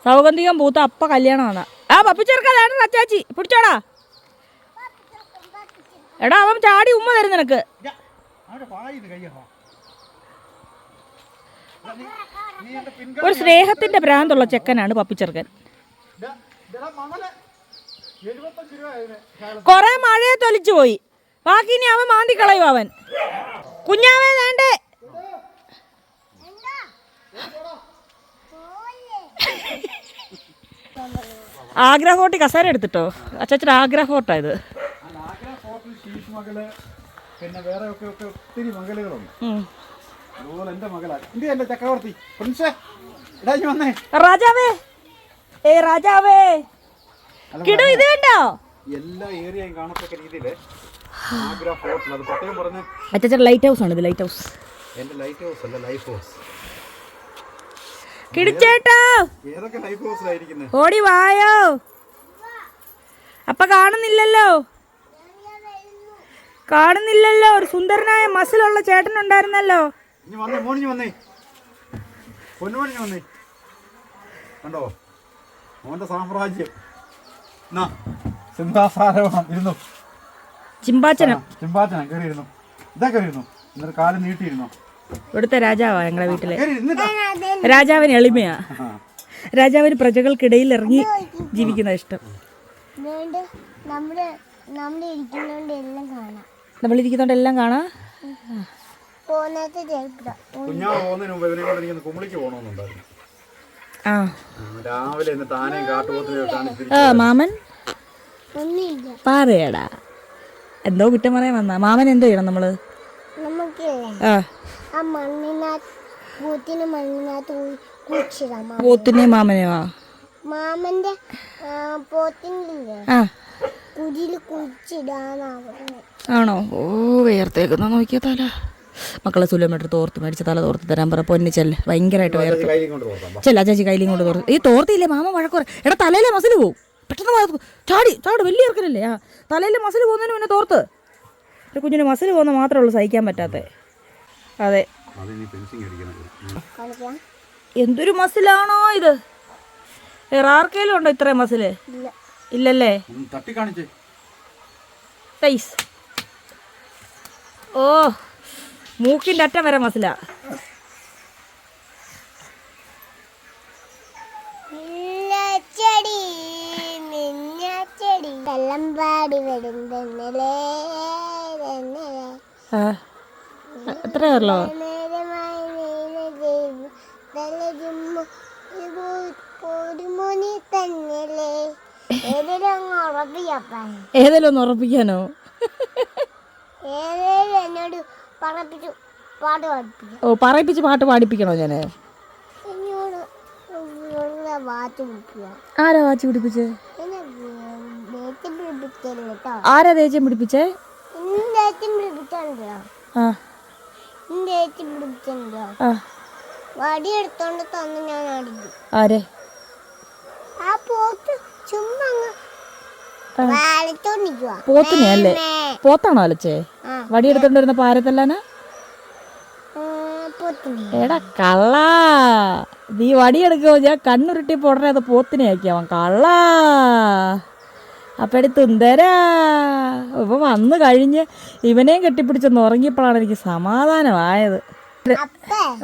സൗഗന്ധികം പൂത്ത അപ്പ കല്യാണമാണ്. പപ്പിച്ചെറുക്കാണ് അച്ചാച്ചി, പിടിച്ചോടാ. എടാ അവൻ ചാടി ഉമ്മ തരും നിനക്ക്. ഒരു സ്നേഹത്തിന്റെ ഭ്രാന്തുള്ള ചെക്കനാണ് പപ്പിച്ചെറുക്കൻ. കൊറേ മഴയെ തൊലിച്ചു പോയി, ബാക്കി ഇനി അവൻ മാന്തി കളയും. അവൻ കുഞ്ഞാവേ വേണ്ടേ? ആഗ്ര ഫോർട്ട് കസേര എടുത്തിട്ടോ? അച്ചാച്ചൻ ആഗ്ര ഫോർട്ടായത്. പിന്നെ വേറെ ഒക്കെ ഒത്തിരി മകളുകളുണ്ട്. അതുപോലെ എന്റെ മകളാണ് എന്റെ ചക്രവർത്തി പ്രിൻസേ. വന്നേ രാജാവേ. രാജാവേ കിടു, ഇത് കണ്ടോ? എല്ലാ ഏരിയയും കാണത്തക്ക രീതിയില് ആഗ്ര ഫോർട്ടിൽ അത് പ്രത്യേകം പറഞ്ഞ് അച്ചാച്ചൻ ലൈറ്റ് ഹൗസ് ആണ് ഇത്. ലൈറ്റ് ഹൗസ് എന്റെ ലൈറ്റ് ഹൗസ് അല്ല, ലൈഫ് ഹൗസ്. കിടിച്ചേട്ടോ, ഏതൊക്കെ ലൈഫ് ഹൗസിലായിരിക്കുന്നത്? ഓടി വായോ. അപ്പ കാണുന്നില്ലല്ലോ. ഒരു സുന്ദരനായ മസിലുള്ള ചേട്ടൻ ഉണ്ടായിരുന്നല്ലോ. ഇനി വന്നേ മോണിഞ്ഞു വന്നേ, പൊന്നുമണിഞ്ഞു വന്നേ. കണ്ടോ മോന്റെ സാമ്രാജ്യം. സിംഹാസനം ഇരുന്നു. ചിമ്പാച്ചനം കയറിയിരുന്നു. ഇതാ കയറിയിരുന്നു. എന്നിട്ട് കാലം നീട്ടിയിരുന്നു. ഇവിടുത്തെ രാജാവാ ഞങ്ങളുടെ വീട്ടിലെ രാജാവിന് എളിമയാ. രാജാവിന് പ്രജകൾക്കിടയിൽ ഇറങ്ങി ജീവിക്കുന്ന ഇഷ്ടം. നമ്മളിരിക്കുന്നോണ്ട് എല്ലാം കാണാം. കുഞ്ഞാവ് പോകുന്നതിന് മുമ്പ് ഇവനെ കൊണ്ട് എനിക്കൊന്ന് കുമളിക്ക് പോകണമെന്നുണ്ടായിരുന്നു. ആ രാവിലെ ഇന്ന് താനേം കാട്ടുപോത്തിനെ ആ മാമൻ പറയടാ എന്തോ കുറ്റം പറയാൻ വന്നാ. മാമൻ എന്തോ ചെയ്യണം നമ്മള്? പോത്തിനെ മാമനെയോ? മാമന്റെ പോത്തിനില്ലേ ആ കുടിയിൽ കുഴിച്ചിടാനാണ്. ആണോ? ഓ വേർത്തേക്കുന്ന നോക്കിയതാല. മക്കളെ സുലമേട്ടർ തോർത്ത് മേടിച്ച തല തോർത്ത് തരാൻ പറ. പൊന്നിച്ചല്ലേ ഭയങ്കരമായിട്ട് വേർത്ത് ചെല്ല ചേച്ചി കയ്യിലും കൊണ്ട് തോർത്ത്. ഈ തോർത്തിയില്ലേ മാമ വഴക്കുറ. എടാ തലയിലെ മസിൽ പോവും പെട്ടെന്ന്. ചാട് വലിയ ഇറക്കലല്ലേ. ആ തലയിലെ മസിൽ പോകുന്നതിന് പിന്നെ തോർത്ത്. ഒരു കുഞ്ഞിന് മസിൽ പോകുന്ന മാത്രമേ ഉള്ളൂ സഹിക്കാൻ പറ്റാത്തത്. അതെ എന്തൊരു മസിലാണോ ഇത്. വേറെ ആർക്കെങ്കിലും ഉണ്ടോ ഇത്രയും മസില്? ഇല്ലല്ലേ. തട്ടിക്കാണിച്ചേ. തൈസ്. ഓ മൂക്കിൻ്റെ അറ്റം വരെ മസില. ചെടി നിന്ന ചെടി കല്ലമ്പാടി വരുന്നല്ലേ എത്ര പേരല്ലോ? ഏതെങ്കിലും ഒന്ന് ഉറപ്പിക്കാനോ? എന്നോട് പറപ്പിച്ചു പാട്ട് പഠിപ്പിച്ചു. ഓ പറയിപ്പിച്ച് പാട്ട് പാടിപ്പിക്കണോ ഞാന്? എന്നോട് വാച്ച് പിടിപ്പിക്കുക. ആരാ വാച്ച് പിടിപ്പിച്ചേ? ദേഷ്യം പിടിപ്പിക്കല്ലോ കേട്ടോ. ആരാ ദേഷ്യം പിടിപ്പിച്ചേ? ദേഷ്യം പിടിപ്പിച്ചോ. ആ ദേഷ്യം പിടിപ്പിച്ചോ. ആ വടി എടുത്തോണ്ട് തന്നു ഞാൻ അടിക്കും. ആരെ? ആ പോത്ത് ചുമ്മാ വാലിച്ചോണ്ടിരിക്കുക. പോത്തിനെ അല്ലേ? പോത്താണോ അലച്ചേ? വടി എടുത്തോണ്ട് വരുന്ന പാരത്തല്ലാനാ? എടാ കള്ളാ നീ വടിയെടുക്കോ. ഞാൻ കണ്ണുരുട്ടിയപ്പോ ഉടനെ അത് പോത്തിനെ ആക്കിയാവൻ കള്ളാ. അപ്പടി തുന്തരാ. ഇപ്പൊ വന്നു കഴിഞ്ഞ് ഇവനെയും കെട്ടിപ്പിടിച്ചൊന്ന് ഉറങ്ങിയപ്പോഴാണ് എനിക്ക് സമാധാനമായത്.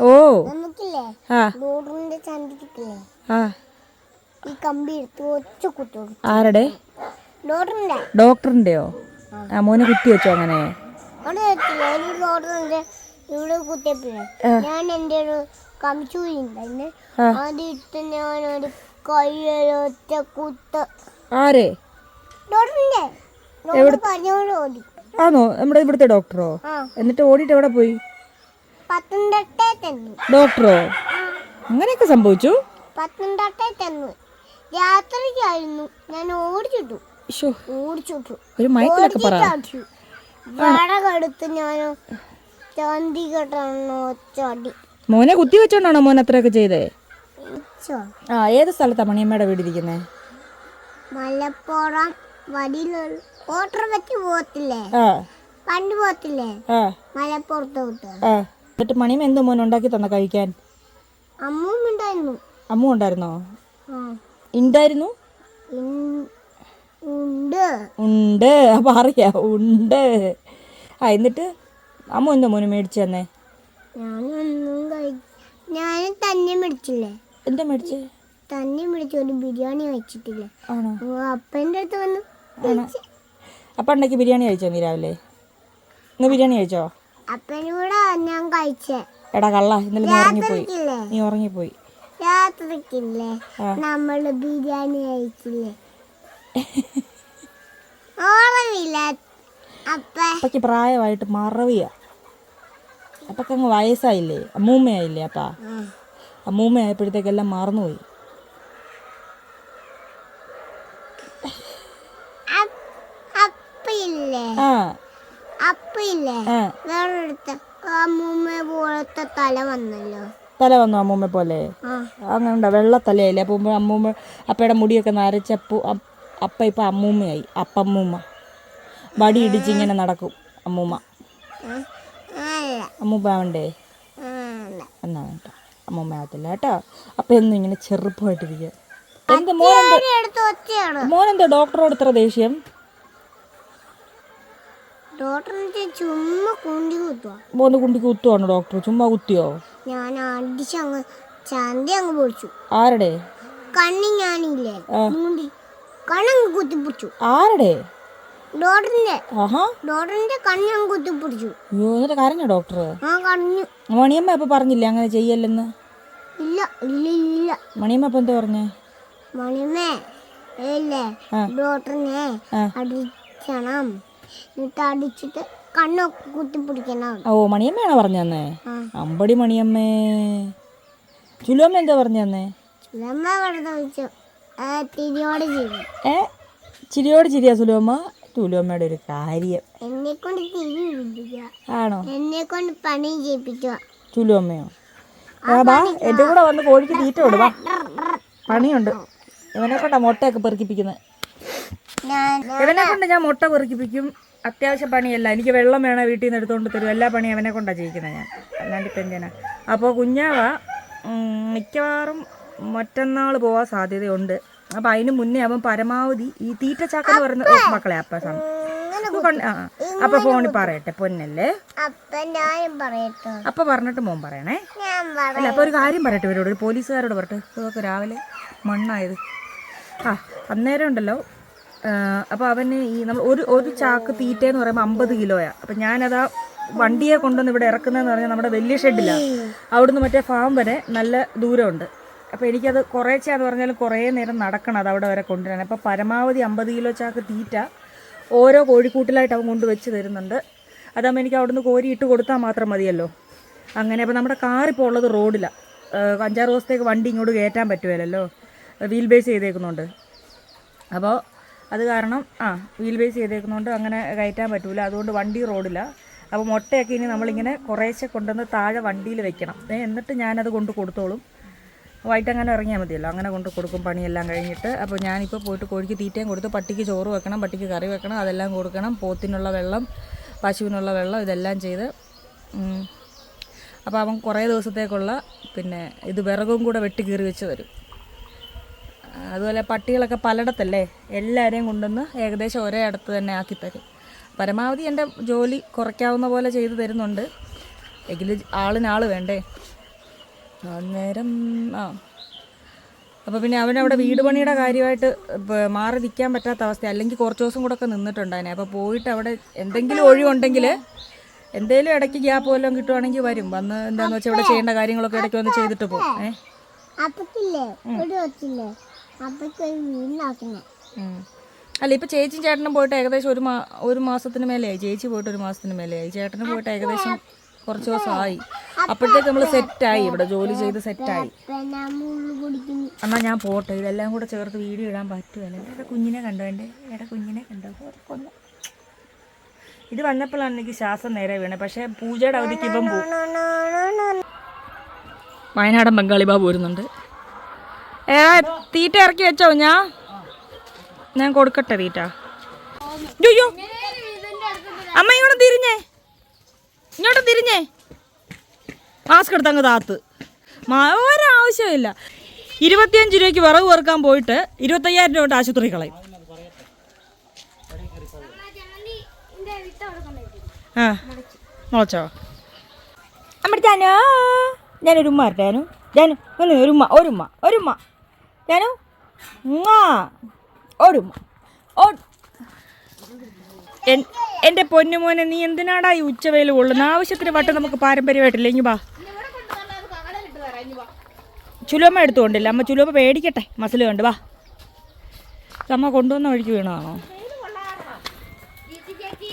ഓ ആ ആ ഈ കമ്പി എടുത്ത് ഒച്ച കുത്തു. ആരുടെ? ഡോക്ടറിന്റെയോ? ആ മോനെ കുത്തി വെച്ചോ? അങ്ങനെ ഡോക്ടറിന്റെ ഇവിടെ കുത്തിയപ്പോഴേ ഞാൻ എൻ്റെ ഒരു കമ്പിച്ചൂരി ഉണ്ടായിരുന്നു. അതിട്ട് ഞാനൊരു കയ്യൊറ്റ കുത്ത്. ആരെ? ഡോക്ടറിന്റെ ഡോക്ടർ പറഞ്ഞോണ്ട് ഓടി. ആണോ? നമ്മുടെ ഇവിടുത്തെ ഡോക്ടറോ? എന്നിട്ട് ഓടിയിട്ട് എവിടെ പോയി? പത്തനംതിട്ട തന്നു. ഡോക്ടറോ? അങ്ങനെയൊക്കെ സംഭവിച്ചു? പത്തനംതിട്ട തന്നു. രാത്രിക്കായിരുന്നു ഞാൻ ഓടിച്ചിട്ടു. ഒരു മയത്തിലൊക്കെ പറ. വടകെടുത്ത് ഞാൻ ചന്തി കെട്ടാണോ ചടി. മോനെ കുത്തി വെച്ചോണ്ടാണോ മോൻ അത്രയൊക്കെ ചെയ്തേ? ആ ഏത് സ്ഥലത്താ മണിയമ്മയുടെ വീടിരിക്കുന്നേ? മലപ്പുറം വടിയിലുള്ള ഓട്ടർ വെച്ച് പോത്തില്ലേ, പണ്ട് പോത്തില്ലേ, മലപ്പുറത്തോട്ട്. എന്നിട്ട് മണിയമ്മ എന്തോ മോൻ ഉണ്ടാക്കി തന്ന കഴിക്കാൻ? അമ്മൂമ്മ ഉണ്ടായിരുന്നോ? ഉണ്ടായിരുന്നു. ഉണ്ട് അപ്പൊ അറിയാ ഉണ്ട്. ആ എന്നിട്ട് അമ്മ എന്തോ മോന് മേടിച്ചു തന്നെ? ഞാൻ തന്നെ മേടിച്ചില്ലേ. എന്താ മേടിച്ചേ? തന്നെ മേടിച്ചു. ഒരു ബിരിയാണി കഴിച്ചിട്ടില്ലേ? ആണോ? അപ്പൻ്റെ അടുത്ത് വന്നു. അപ്പ ഉണ്ടാക്കി ബിരിയാണി കഴിച്ചോ നീ രാവിലെ? ഇന്ന് ബിരിയാണി കഴിച്ചോ? അപ്പനൂടെ ഞാൻ കഴിച്ചേ. എടാ കള്ള ഇന്നലെ നീ ഉറങ്ങിപ്പോയി. രാത്രിക്കില്ലേ നമ്മള് ബിരിയാണി കഴിച്ചില്ലേ? ഓർമ്മയില്ല. അപ്പക്ക് പ്രായമായിട്ട് മറവിയാ. അപ്പൊക്കെ അങ്ങ് വയസ്സായില്ലേ, അമ്മൂമ്മയായില്ലേ. അപ്പാ അമ്മൂമ്മയായപ്പോഴത്തേക്കെല്ലാം മറന്നുപോയി. അപ്പയില്ലേ വേറൊരിടത്ത് അമ്മൂമ്മ പോലത്തെ തല വന്നല്ലോ. തല വന്നു അമ്മൂമ്മ പോലെ? അങ്ങനെ വെള്ള തലയായില്ലേ അപ്പൂമ്മ? അമ്മൂമ്മ അപ്പയുടെ മുടിയൊക്കെ നരച്ച അപ്പ ഇപ്പൊ അമ്മൂമ്മയായി. അപ്പമ്മൂമ്മ വടി ഇടിച്ചിങ്ങനെ നടക്കും അമ്മൂമ്മ. അമ്മൂമ്മ ആവണ്ടേ? എന്നാ കേട്ടോ അമ്മൂമ്മ ആവത്തില്ല കേട്ടോ. അപ്പൊ എന്നും ഇങ്ങനെ ചെറുപ്പമായിട്ടിരിക്കുക. എന്ത് മോനെന്തോ ഡോക്ടറോട് ഇത്ര ദേഷ്യം? മോന് കുണ്ടി കുത്തുവാണോ ഡോക്ടർ? ചുമ്മാ കുത്തിയോ? ഞാൻ അടിച്ചങ്ങ് ചന്തി അങ്ങ് പൊളിച്ചു. ആരുടെ? കണ്ണി ഞാനില്ലേ കണ്ണങ്ങ് കുത്തിപ്പിടിച്ചു. ആരുടെ? ഡോക്ടറിന്റെ ആഹാ, ഡോക്ടറിന്റെ കണ്ണങ്ങ് കുത്തിപ്പിടിച്ചു. അയ്യോ, എന്നിട്ട് കരഞ്ഞോ ഡോക്ടർ? ആ കരഞ്ഞു. മണിയമ്മ ഇപ്പൊ പറഞ്ഞില്ലേ അങ്ങനെ ചെയ്യല്ലെന്ന്? ഇല്ല ഇല്ല ഇല്ല. മണിയമ്മ ഇപ്പൊ എന്താ പറഞ്ഞേ? മണിയമ്മേ ഇല്ലേ ഡോക്ടറിനെ അടിക്കണം, എന്നിട്ട് അടിച്ചിട്ട് കണ്ണൊക്കെ കുത്തിപ്പിടിക്കണം. ഓ, മണിയമ്മയാണോ പറഞ്ഞു തന്നേ? അമ്പടി മണിയമ്മേ. ചുലുവമ്മ എന്താ പറഞ്ഞു തന്നേ? ചുലമ്മ വെറുതെ വെച്ചു തിരിയോടെ ചെയ്തു. ചിരിയോട് ചിരിയാ സുലുവമ്മ? ചുലുവമ്മയുടെ ഒരു കാര്യം. എന്നെ കൊണ്ട് തിരി പിടിപ്പിക്കുക, ആണോ? എന്നെ കൊണ്ട് പണി ചെയ്യിപ്പിക്കുക. ചുലുവമ്മയോ? ബാ, എൻ്റെ കൂടെ വന്ന് കോഴിക്ക് തീറ്റ കൊടുവാ, പണിയുണ്ട്. ഇവനെ കൊണ്ടാ മുട്ടയൊക്കെ പെറുക്കിപ്പിക്കുന്നത്. ഇവനെ കൊണ്ട് ഞാൻ മുട്ട പെറുക്കിപ്പിക്കും. അത്യാവശ്യം പണിയല്ല, എനിക്ക് വെള്ളം വേണം വീട്ടിൽ നിന്ന് എടുത്തുകൊണ്ട് തരും. എല്ലാ പണിയും അവനെ കൊണ്ടാണ് ചെയ്യിക്കുന്നത് ഞാൻ, അല്ലാണ്ട് ഇപ്പം എന്തിനാ. അപ്പോൾ കുഞ്ഞാവ മിക്കവാറും മറ്റന്നാൾ പോകാൻ സാധ്യതയുണ്ട്. അപ്പം അതിന് മുന്നേ അവൻ പരമാവധി ഈ തീറ്റച്ചാക്കെന്ന് പറയുന്ന മക്കളെ അപ്പം ഫോണിൽ പറയട്ടെ പൊന്നല്ലേ. അപ്പം പറഞ്ഞിട്ട് മോൻ പറയണേ. അല്ല, അപ്പോൾ ഒരു കാര്യം പറയട്ടെ ഇവരോട്, ഒരു പോലീസുകാരോട് പറയട്ടെ. ഇതൊക്കെ രാവിലെ മണ്ണായത് അന്നേരം ഉണ്ടല്ലോ. അപ്പോൾ അവന് ഈ നമ്മൾ ഒരു ചാക്ക് തീറ്റയെന്ന് പറയുമ്പോൾ 50 കിലോയാണ്. അപ്പം ഞാനതാ വണ്ടിയെ കൊണ്ടുവന്ന് ഇവിടെ ഇറക്കുന്നതെന്ന് പറഞ്ഞാൽ നമ്മുടെ വലിയ ഷെഡിലാണ്. അവിടുന്ന് മറ്റേ ഫാം വരെ നല്ല ദൂരമുണ്ട്. അപ്പോൾ എനിക്കത് കുറേച്ചാന്ന് പറഞ്ഞാലും കുറേ നേരം നടക്കണം അത് അവിടെ വരെ കൊണ്ടുവരാൻ. അപ്പോൾ പരമാവധി 50 കിലോ ചാക്ക് തീറ്റ ഓരോ കോഴിക്കൂട്ടിലായിട്ട് അവൻ കൊണ്ട് വെച്ച് തരുന്നുണ്ട്. അതാകുമ്പോൾ എനിക്ക് അവിടുന്ന് കോരി ഇട്ട് കൊടുത്താൽ മാത്രം മതിയല്ലോ. അങ്ങനെ അപ്പോൾ നമ്മുടെ കാറിപ്പോൾ ഉള്ളത് റോഡിലാണ്. 5-6 ദിവസത്തേക്ക് വണ്ടി ഇങ്ങോട്ട് കയറ്റാൻ പറ്റുമല്ലോ, വീൽ ബേസ് ചെയ്തേക്കുന്നുണ്ട്. അപ്പോൾ അത് കാരണം വീൽ ബേസ് ചെയ്തേക്കുന്നതുകൊണ്ട് അങ്ങനെ കയറ്റാൻ പറ്റൂല. അതുകൊണ്ട് വണ്ടി റോഡിലാണ്. അപ്പോൾ മുട്ടയൊക്കെ ഇനി നമ്മളിങ്ങനെ കുറേശ്ശെ കൊണ്ടുവന്ന് താഴെ വണ്ടിയിൽ വെക്കണം. എന്നിട്ട് ഞാനത് കൊണ്ട് കൊടുത്തോളും. വൈകിട്ട് അങ്ങനെ ഇറങ്ങിയാൽ മതിയല്ലോ, അങ്ങനെ കൊണ്ട് കൊടുക്കും പണിയെല്ലാം കഴിഞ്ഞിട്ട്. അപ്പോൾ ഞാനിപ്പോൾ പോയിട്ട് കോഴിക്ക് തീറ്റയും കൊടുത്ത് പട്ടിക്ക് ചോറ് വെക്കണം, പട്ടിക്ക് കറി വെക്കണം, അതെല്ലാം കൊടുക്കണം. പോത്തിനുള്ള വെള്ളം, പശുവിനുള്ള വെള്ളം, ഇതെല്ലാം ചെയ്ത്. അപ്പോൾ അവൻ കുറേ ദിവസത്തേക്കുള്ള പിന്നെ ഇത് വിറകും കൂടെ വെട്ടി കീറി വെച്ച് തരും. അതുപോലെ പട്ടികളൊക്കെ പലയിടത്തല്ലേ, എല്ലാവരെയും കൊണ്ടുവന്ന് ഏകദേശം ഒരേ അടുത്ത് തന്നെ ആക്കിത്തരും. പരമാവധി എൻ്റെ ജോലി കുറയ്ക്കാവുന്ന പോലെ ചെയ്തു തരുന്നുണ്ട്. എങ്കിലും ആളിനാൾ വേണ്ടേ അന്നേരം. അപ്പോൾ പിന്നെ അവനവിടെ വീട് പണിയുടെ കാര്യമായിട്ട് മാറി നിൽക്കാൻ പറ്റാത്ത അവസ്ഥ. അല്ലെങ്കിൽ കുറച്ച് ദിവസം കൂടെ ഒക്കെ നിന്നിട്ടുണ്ടായിനെ. അപ്പോൾ പോയിട്ട് അവിടെ എന്തെങ്കിലും ഒഴിവുണ്ടെങ്കിൽ എന്തെങ്കിലും ഇടയ്ക്ക് ഗ്യാപ്പ് വല്ലതും കിട്ടുവാണെങ്കിൽ വരും. വന്ന് എന്താണെന്ന് വെച്ചാൽ ഇവിടെ ചെയ്യേണ്ട കാര്യങ്ങളൊക്കെ ഇടയ്ക്ക് വന്ന് ചെയ്തിട്ട് പോകും. അല്ല, ഇപ്പം ചേച്ചിയും ചേട്ടനും പോയിട്ട് ഏകദേശം ഒരു മാസത്തിന് മേലെയായി. ചേച്ചി പോയിട്ട് 1 മാസത്തിന് മേലെയായി. ചേട്ടന് പോയിട്ട് ഏകദേശം കുറച്ച് ദിവസമായി. അപ്പോഴത്തേക്ക് നമ്മൾ സെറ്റായി, ഇവിടെ ജോലി ചെയ്ത് സെറ്റായി. എന്നാൽ ഞാൻ പോട്ടെ, ഇതെല്ലാം കൂടെ ചേർത്ത് വീഡിയോ ഇടാൻ പറ്റുമല്ലോ. എൻ്റെ കുഞ്ഞിനെ കണ്ടോ, എൻ്റെ കുഞ്ഞിനെ കണ്ടോ? കൊന്നു. ഇത് വന്നപ്പോഴാണ് എനിക്ക് ശ്വാസം നേരെ വീണേ. പക്ഷേ പൂജയുടെ അവധിക്ക് ഇപ്പം പോവും. വയനാടൻ ബംഗാളി ബാബു വരുന്നുണ്ട്. തീറ്റ ഇറക്കി വെച്ചോ? ഞാൻ കൊടുക്കട്ടെ തീറ്റ. അയ്യോ, അമ്മ ഇങ്ങോട്ട് തിരിഞ്ഞേ, മാസ്ക് എടുത്ത് അങ്ങ് താത്ത്. ഒരാവശ്യമില്ല. 25 രൂപയ്ക്ക് വിറക് വറുക്കാൻ പോയിട്ട് 25,000 രൂപ കൊണ്ട് ആശുപത്രി കളയും. മുളച്ചോ അമ്മ? ഞാനൊരു ഉമ്മ ഇരട്ടാനു. ഒരുമ്മ ഞാനു ഒരുമ്മ. എൻ്റെ പൊന്നുമോനെ, നീ എന്തിനാടാ ഈ ഉച്ചവെയിൽ കൊള്ളുന്ന? ആവശ്യത്തിന് വട്ടം നമുക്ക് പാരമ്പര്യമായിട്ടില്ല. ഇങ്ങ് വാ. ചുലുവമ്മ എടുത്തുകൊണ്ടില്ല. അമ്മ ചുലുവമ്മ പേടിക്കട്ടെ, മസിൽ കണ്ട്. വാ, അമ്മ കൊണ്ടുവന്ന വഴിക്ക് വീണതാണോ?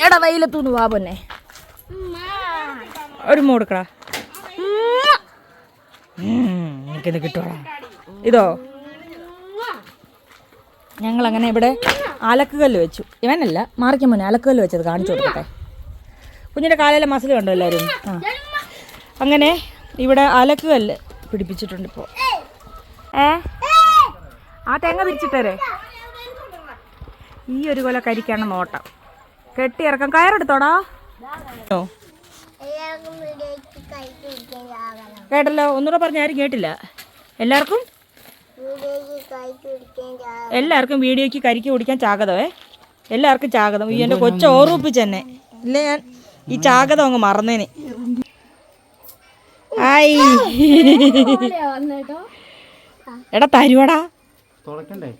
എടാ വെയിലത്തൂന്ന് വാ പൊന്നെ, ഒരു കൊടുക്കടാ. എനിക്കിത് കിട്ടുവാടാ. ഇതോ ഞങ്ങളങ്ങനെ ഇവിടെ അലക്കുകല്ല് വെച്ചു. ഇവനല്ല, മാറിക്കാൻ മോനെ അലക്കുകല്ല് വെച്ചത് കാണിച്ചു കൊടുക്കട്ടെ. കുഞ്ഞിൻ്റെ കാലിലെ മസിൽ കണ്ടോ എല്ലാവരും? അങ്ങനെ ഇവിടെ അലക്കുകല്ല് പിടിപ്പിച്ചിട്ടുണ്ട് ഇപ്പോൾ. ആ തേങ്ങ തിരിച്ചിട്ടേ. ഈ ഒരു കൊല കരിക്കാണ് നോട്ടം. കെട്ടിയിറക്കാം. കയറെടുത്തോടാ. കേട്ടല്ലോ, ഒന്നുകൂടെ പറഞ്ഞ ആരും കേട്ടില്ല. എല്ലാവർക്കും വീഡിയോയ്ക്ക് കരിക്ക് കുടിക്കാൻ ചാകതമേ. എല്ലാവർക്കും ചാകതം. ഈ എൻ്റെ കൊച്ച ഓർമ്മിപ്പിച്ചെന്നെ. ഇല്ലേ, ഞാൻ ഈ ചാകതം അങ്ങ് മറന്നേനെ. ആയി എടാ തരുവടാ. തുളയ്ക്കണ്ടേ?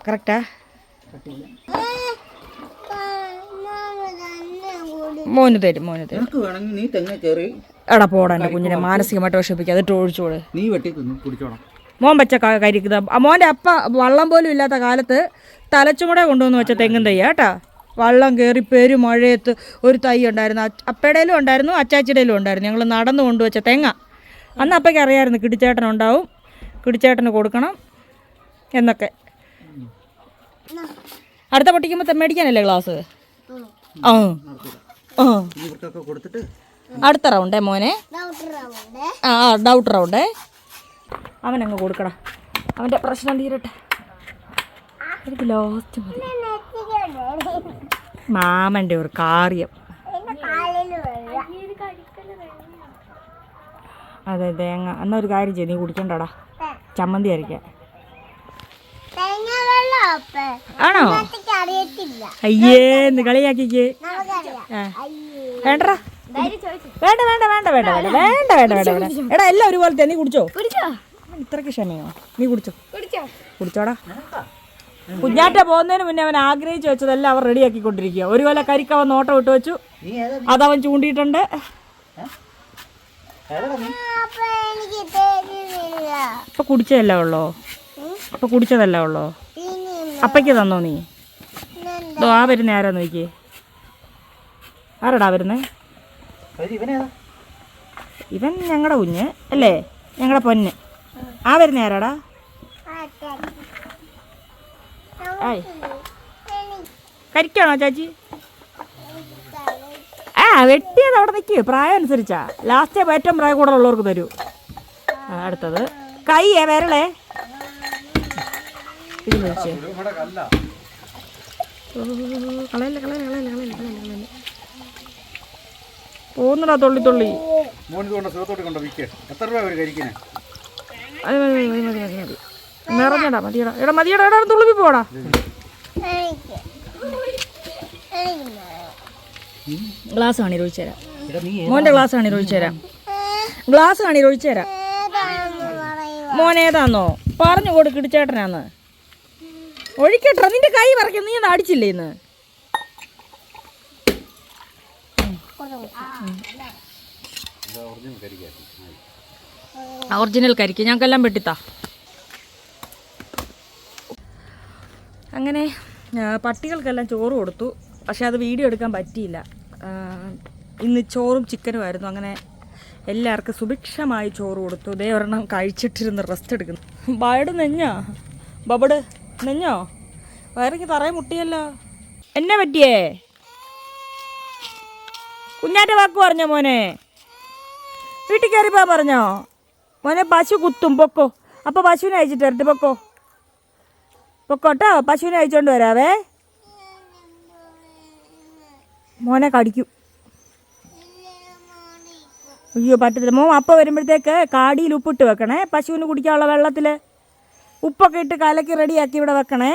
കറക്റ്റാ? മോന് തരും. നിനക്ക് വേണമെങ്കിൽ നീ തെങ്ങ് കയറി എടാ പോടാ, എൻ്റെ കുഞ്ഞിനെ മാനസികമായിട്ട് വിഷമിക്കുക. അതിട്ട് ഒഴിച്ചോട്. നീ വെട്ടി തിന്നു കുടിച്ചോണം. മോൻ വെച്ച കരിക്കുന്ന മോൻ്റെ അപ്പ വള്ളം പോലും ഇല്ലാത്ത കാലത്ത് തലച്ചുമടെ കൊണ്ടുവന്ന് വെച്ച തെങ്ങും തയ്യാ കേട്ടാ. വള്ളം കയറി പെരുമഴയത്ത് ഒരു തൈ ഉണ്ടായിരുന്നു. അപ്പയുടേലും ഉണ്ടായിരുന്നു, അച്ചാച്ചിയുടേലും ഉണ്ടായിരുന്നു. ഞങ്ങൾ നടന്നു കൊണ്ടുവച്ച തെങ്ങ. അന്ന് അപ്പയ്ക്ക് അറിയാമായിരുന്നു കിടിച്ചേട്ടനുണ്ടാവും, കിടിച്ചേട്ടന് കൊടുക്കണം എന്നൊക്കെ. അടുത്ത പൊട്ടിക്കുമ്പോൾ മേടിക്കാനല്ലേ ഗ്ലാസ്? ആ ആ കൊടുത്തിട്ട് അടുത്ത റൗണ്ടേ മോനെ. ആ ഡൗട്ട് റൗണ്ടേ. അവനങ്ങ് കൊടുക്കടാ, അവൻ്റെ പ്രശ്നം തീരട്ടെ. എനിക്ക് ലാസ്റ്റ് മതി. മാമൻ്റെ ഒരു കാര്യം. അതെ തേങ്ങ. എന്നാ ഒരു കാര്യം ചെയ്ത് നീ കുടിക്കണ്ടടാ, ചമ്മന്തി അരയ്ക്കാൻ. ആണോ? അയ്യേ എന്ന് കളിയാക്കിക്ക്. വേണ്ടടാ, വേണ്ട വേണ്ട വേണ്ട വേണ്ട വേണ്ട വേണ്ട വേണ്ട വേണ്ട വേണ്ട. എടാ എല്ലാം ഒരുപോലത്തെ. നീ കുടിച്ചോ? ഇത്രയ്ക്ക് ക്ഷമയോ? നീ കുടിച്ചോടാ. കുഞ്ഞാറ്റ പോകുന്നതിന് മുന്നേ അവൻ ആഗ്രഹിച്ചു വെച്ചതെല്ലാം അവർ റെഡിയാക്കിക്കൊണ്ടിരിക്കുക. ഒരു കൊല കരിക്കവൻ നോട്ടം ഇട്ട് വെച്ചു, അതവൻ ചൂണ്ടിയിട്ടുണ്ട്. ഇപ്പൊ കുടിച്ചതല്ല ഉള്ളോ? അപ്പൊ കുടിച്ചതല്ല ഉള്ളോ? അപ്പയ്ക്ക് തന്നോ നീ? ഇതോ ആ വരുന്ന ആരാ നോക്കിയേ? ആരാടാ വരുന്നേ? ഇവൻ ഞങ്ങളുടെ കുഞ്ഞ് അല്ലേ, ഞങ്ങളുടെ പൊന്ന്. ആ വരുന്ന ആരാടാ? ആയ് കരിക്കാണോ ചാച്ചി? ആ വെട്ടിയത് അവിടെ നിൽക്കുക. പ്രായം അനുസരിച്ചാ. ലാസ്റ്റേ ഏറ്റവും പ്രായം കൂടുതലുള്ളവർക്ക് തരൂ. അടുത്തത് കൈയേ വരളേ. ഇത് മേടിച്ചേ. കളയല്ലേ കളയല്ലേ കളയല്ലേ കളയല്ലേ കളയല്ലേ. പോകുന്നടാ തുള്ളി തുള്ളി. അത് മതി മതി മതി മതി മതി. നിറഞ്ഞടാ മതിയടാ. എടാ മതിയടാ. എടാ തുള്ളി പോടാ. ഗ്ലാസ് കാണി ഒഴിച്ചു തരാം. മോൻ്റെ ഗ്ലാസ് കാണി ഒഴിച്ചു തരാം. ഗ്ലാസ് കാണി ഒഴിച്ചു തരാം. മോനേതാന്നോ പറഞ്ഞു കൊടുക്കിട്ട് ചേട്ടനാന്ന്. ഒഴിക്കട്ടെ. നിന്റെ കൈ പറിക്കും. നീ ഒന്ന് അടിച്ചില്ലേ ഇന്ന്? ഒറിജിനൽ കരിക്ക് ഞങ്ങൾക്കെല്ലാം വെട്ടിത്താ. അങ്ങനെ പട്ടികൾക്കെല്ലാം ചോറ് കൊടുത്തു. പക്ഷേ അത് വീഡിയോ എടുക്കാൻ പറ്റിയില്ല. ഇന്ന് ചോറും ചിക്കനുമായിരുന്നു. അങ്ങനെ എല്ലാവർക്കും സുഭിക്ഷമായി ചോറ് കൊടുത്തു. ഇതേ ഒരെണ്ണം കഴിച്ചിട്ടിരുന്ന് റെസ്റ്റ് എടുക്കുന്നു. ബയഡ് നെഞ്ഞോ? ബബഡ് നെഞ്ഞോ? വയറിക്ക് തറയെ മുട്ടിയല്ലോ. എന്നെ പറ്റിയേ? കുഞ്ഞാൻ്റെ വാക്ക് പറഞ്ഞോ മോനെ? വീട്ടിൽ കയറിപ്പോ പറഞ്ഞോ മോനെ? പശു കുത്തും, പൊക്കോ. അപ്പോൾ പശുവിനെ അയച്ചിട്ട് വരട്ടെ. പൊക്കോട്ടോ. പശുവിനെ അയച്ചുകൊണ്ട് വരാവേ. മോനെ കടിക്കും. അയ്യോ പറ്റത്തില്ല. മോൻ അപ്പം വരുമ്പോഴത്തേക്ക് കാടിയിൽ ഉപ്പിട്ട് വെക്കണേ. പശുവിന് കുടിക്കാനുള്ള വെള്ളത്തിൽ ഉപ്പൊക്കെ ഇട്ട് കലക്കി റെഡിയാക്കി ഇവിടെ വെക്കണേ.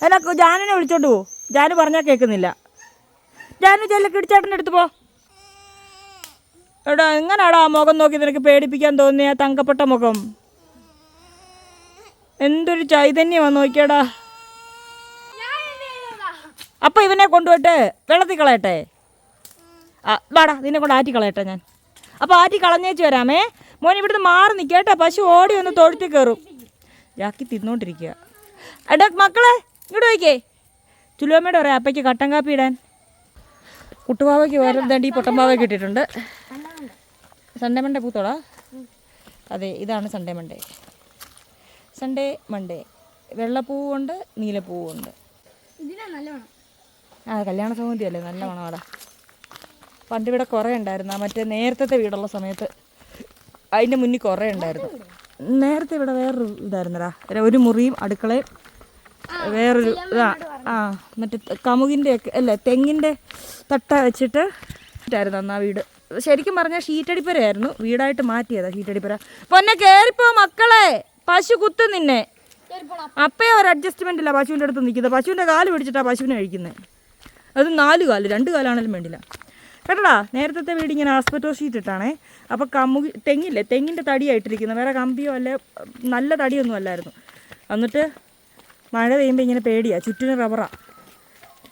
അതിനൊക്കെ ജാനുവിനെ വിളിച്ചോണ്ട് പോ. ജാനു പറഞ്ഞാൽ കേൾക്കുന്നില്ല. ജാനു ചെല്ല കിടിച്ചേട്ടൻ്റെ അടുത്ത് പോ. എടാ എങ്ങനാടാ ആ മുഖം നോക്കി നിനക്ക് പേടിപ്പിക്കാൻ തോന്നിയ തങ്കപ്പെട്ട മുഖം? എന്തൊരു ചൈതന്യമാ നോക്കിയടാ. അപ്പം ഇവനെ കൊണ്ടുപോയിട്ട് വെള്ളത്തിൽ കളയട്ടെ. വാടാ നിന്നെ കൊണ്ട് ആറ്റി കളയട്ടെ ഞാൻ. അപ്പോൾ ആറ്റി കളഞ്ഞേച്ച് വരാമേ. മോൻ ഇവിടുന്ന് മാറി നിൽക്കട്ടെ. പശു ഓടി ഒന്ന് തൊഴുത്തിൽ കയറും. ജാക്കി തിന്നോണ്ടിരിക്കുക. എടാ മക്കളെ ഇങ്ങോട്ട് പോയിക്കേ. ചുലുവമ്മയുടെ പറയാം അപ്പയ്ക്ക് കട്ടൻ കാപ്പി ഇടാൻ. കുട്ടുപാവയ്ക്ക് വേറെ ഈ പൊട്ടമ്പാവയ്ക്ക് ഇട്ടിട്ടുണ്ട്. സൺഡേ മൺഡേ പൂത്തോളാ. അതെ ഇതാണ് സൺഡേ മൺഡേ. സൺഡേ മൺഡേ വെള്ളപ്പൂവുണ്ട് നീലപ്പൂവുണ്ട്. ആ കല്യാണ സൗന്ദര്യം അല്ലേ, നല്ല മണമാടാ. പണ്ട് ഇവിടെ കുറേ ഉണ്ടായിരുന്നു. മറ്റേ നേരത്തെ വീടുള്ള സമയത്ത് അതിൻ്റെ മുന്നിൽ കുറേ ഉണ്ടായിരുന്നു. നേരത്തെ ഇവിടെ വേറൊരു ഇതായിരുന്നടാ. ഒരു മുറിയും അടുക്കളയും വേറൊരു ആ മറ്റേ കമുകിൻ്റെ ഒക്കെ അല്ലേ തെങ്ങിൻ്റെ തട്ട വെച്ചിട്ട് ആയിരുന്നു അന്ന് ആ വീട്. ശരിക്കും പറഞ്ഞാൽ ഷീറ്റടിപ്പരയായിരുന്നു. വീടായിട്ട് മാറ്റിയതാണ് ഷീറ്റടിപ്പര. പൊന്നെ കയറിപ്പോ മക്കളെ, പശു കുത്തും നിന്നെ. അപ്പയോ ഒരു അഡ്ജസ്റ്റ്മെൻ്റ് ഇല്ല പശുവിൻ്റെ അടുത്ത് നിൽക്കുന്നത്. പശുവിൻ്റെ കാല് പിടിച്ചിട്ടാണ് പശുവിനെ കഴിക്കുന്നത്. അത് 4 കാല് 2 കാലാണെങ്കിലും വേണ്ടില്ല. കേട്ടടാ. നേരത്തെ വീട് ഇങ്ങനെ ആസ്പെറ്റോ ഷീറ്റ് ഇട്ടാണേ. അപ്പോൾ തെങ്ങിൻ്റെ തടിയായിട്ടിരിക്കുന്നത്, വേറെ കമ്പിയോ അല്ലെ നല്ല തടിയൊന്നും അല്ലായിരുന്നു. എന്നിട്ട് മഴ പെയ്യുമ്പോൾ ഇങ്ങനെ പേടിയാണ്, ചുറ്റിനും റബ്ബറാണ്.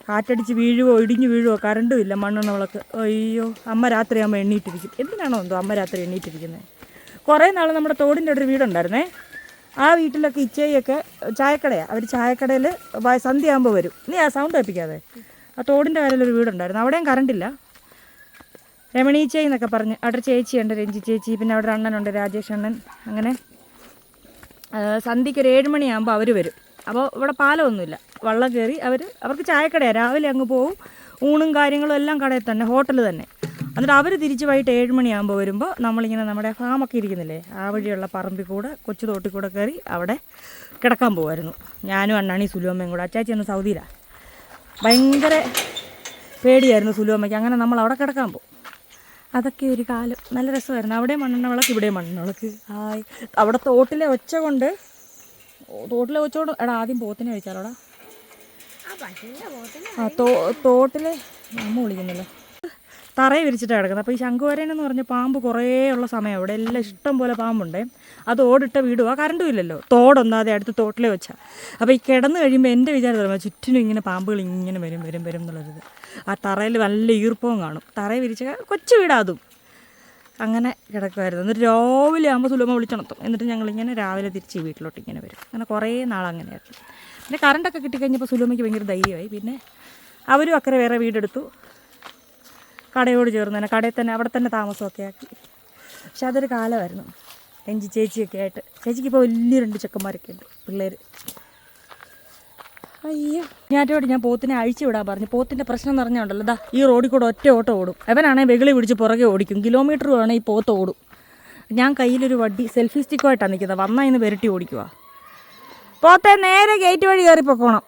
കാറ്റടിച്ച് വീഴുവോ ഇടിഞ്ഞ് വീഴുവോ, കറണ്ടും ഇല്ല, മണ്ണെണ്ണ വിളക്ക്. അയ്യോ, അമ്മ രാത്രിയാകുമ്പോൾ എണ്ണീട്ടിരിക്കും. എന്തിനാണോ എന്തോ അമ്മ രാത്രി എണ്ണീട്ടിരിക്കുന്നത്. കുറേ നാൾ നമ്മുടെ തോടിൻ്റെ ഒരു വീടുണ്ടായിരുന്നേ. ആ വീട്ടിലൊക്കെ ഇച്ചയൊക്കെ ചായക്കടയാണ്. അവർ ചായക്കടയിൽ സന്ധ്യയാകുമ്പോൾ വരും. നീ ആ സൗണ്ട് കേൾപ്പിക്കാതെ. ആ തോടിൻ്റെ കരയിലൊരു വീടുണ്ടായിരുന്നു. അവിടെയും കറണ്ടില്ല. രമണീച്ചേ എന്നൊക്കെ പറഞ്ഞ് അവിടെ ചേച്ചിയുണ്ട്, രഞ്ജി ചേച്ചി, പിന്നെ അവിടെ ഒരു അണ്ണനുണ്ട്, രാജേഷ് അണ്ണൻ. അങ്ങനെ സന്ധ്യയ്ക്ക് ഒരു 7 മണിയാകുമ്പോൾ അവർ വരും. അപ്പോൾ ഇവിടെ പാലമൊന്നുമില്ല, വള്ളം കയറി അവർക്ക് ചായക്കടയാണ്. രാവിലെ അങ്ങ് പോവും, ഊണും കാര്യങ്ങളും എല്ലാം കടയിൽ തന്നെ, ഹോട്ടൽ തന്നെ. എന്നിട്ട് അവർ തിരിച്ച് വൈകിട്ട് 7 മണിയാകുമ്പോൾ വരുമ്പോൾ നമ്മളിങ്ങനെ നമ്മുടെ ഫാമൊക്കെ ഇരിക്കുന്നില്ലേ, ആ വഴിയുള്ള പറമ്പിൽ കൂടെ കൊച്ചു തോട്ടിൽ കൂടെ കയറി അവിടെ കിടക്കാൻ പോകുമായിരുന്നു. ഞാനും അണ്ണാണി സുലുവമ്മയും കൂടെ. അച്ചാച്ചി അന്ന് സൗദിയിലാണ്. ഭയങ്കര പേടിയായിരുന്നു സുലുവമ്മയ്ക്ക്. അങ്ങനെ നമ്മൾ അവിടെ കിടക്കാൻ പോകും. അതൊക്കെ ഒരു കാലം, നല്ല രസമായിരുന്നു. അവിടെ മണ്ണെണ്ണ വിളക്ക്, ഇവിടെ മണ്ണെണ്ണ വിളക്ക്. ഹായ്. അവിടെ തോട്ടിലെ ഒച്ച കൊണ്ട് എടാ ആദ്യം പോത്തിനെ കഴിച്ചാലോടാ. ആ തോട്ടിലെ അമ്മ വിളിക്കുന്നില്ല, തറയെ വിരിച്ചിട്ടാണ് കിടക്കുന്നത്. അപ്പോൾ ഈ ശംഖുവരേനെന്ന് പറഞ്ഞ പാമ്പ് കുറേ ഉള്ള സമയം അവിടെ എല്ലാം ഇഷ്ടം പോലെ പാമ്പുണ്ടേ. അത് ഓടിട്ട വീടും, ആ കറണ്ടും ഇല്ലല്ലോ, തോടൊന്നാതെ അടുത്ത് തോട്ടിലെ വെച്ചാൽ. അപ്പോൾ ഈ കിടന്ന് കഴിയുമ്പോൾ എൻ്റെ വിചാരം ചുറ്റിനും ഇങ്ങനെ പാമ്പുകൾ ഇങ്ങനെ വരും എന്നുള്ളൊരിത്. ആ തറയിൽ നല്ല ഈർപ്പവും കാണും. തറയെ വിരിച്ച കൊച്ചു വീടാ അതും. അങ്ങനെ കിടക്കുമായിരുന്നു. എന്നിട്ട് രാവിലെ ആകുമ്പോൾ സുലഭ വിളിച്ചുണർത്തും. എന്നിട്ട് ഞങ്ങളിങ്ങനെ രാവിലെ തിരിച്ച് വീട്ടിലോട്ട് ഇങ്ങനെ വരും. അങ്ങനെ കുറേ നാളങ്ങനെയായിരുന്നു. പിന്നെ കറണ്ടൊക്കെ കിട്ടിക്കഴിഞ്ഞപ്പോൾ സുലഭയ്ക്ക് ഭയങ്കര ധൈര്യമായി. പിന്നെ അവരും അക്കരെ വേറെ വീടെടുത്തു, കടയോട് ചേർന്ന് തന്നെ, കടയിൽ തന്നെ അവിടെ തന്നെ താമസമൊക്കെ ആക്കി. പക്ഷെ അതൊരു കാലമായിരുന്നു. രഞ്ജി ചേച്ചിയൊക്കെ ആയിട്ട്. ചേച്ചിക്ക് ഇപ്പോൾ വലിയ 2 ചെക്കന്മാരൊക്കെ ഉണ്ട്, പിള്ളേർ. അയ്യോ, ഞാൻ പോത്തിനെ അഴിച്ചു വിടാൻ പറഞ്ഞു. പോത്തിൻ്റെ പ്രശ്നം എന്ന് പറഞ്ഞുണ്ടല്ലോ, ദാ ഈ റോഡിൽ കൂടെ ഒറ്റ ഓട്ടം ഓടും. അവനാണെങ്കിൽ വെകിളി പിടിച്ച് പുറകെ ഓടിക്കും. കിലോമീറ്റർ വേണം ഈ പോത്ത് ഓടും. ഞാൻ കയ്യിലൊരു വടി സെൽഫി സ്റ്റിക്കുമായിട്ടാണ് നിൽക്കുന്നത്. വന്നാൽ ഇന്ന് വിരട്ടി ഓടിക്കുക. പോത്തെ നേരെ ഗേറ്റ് വഴി കയറി പൊക്കോണം,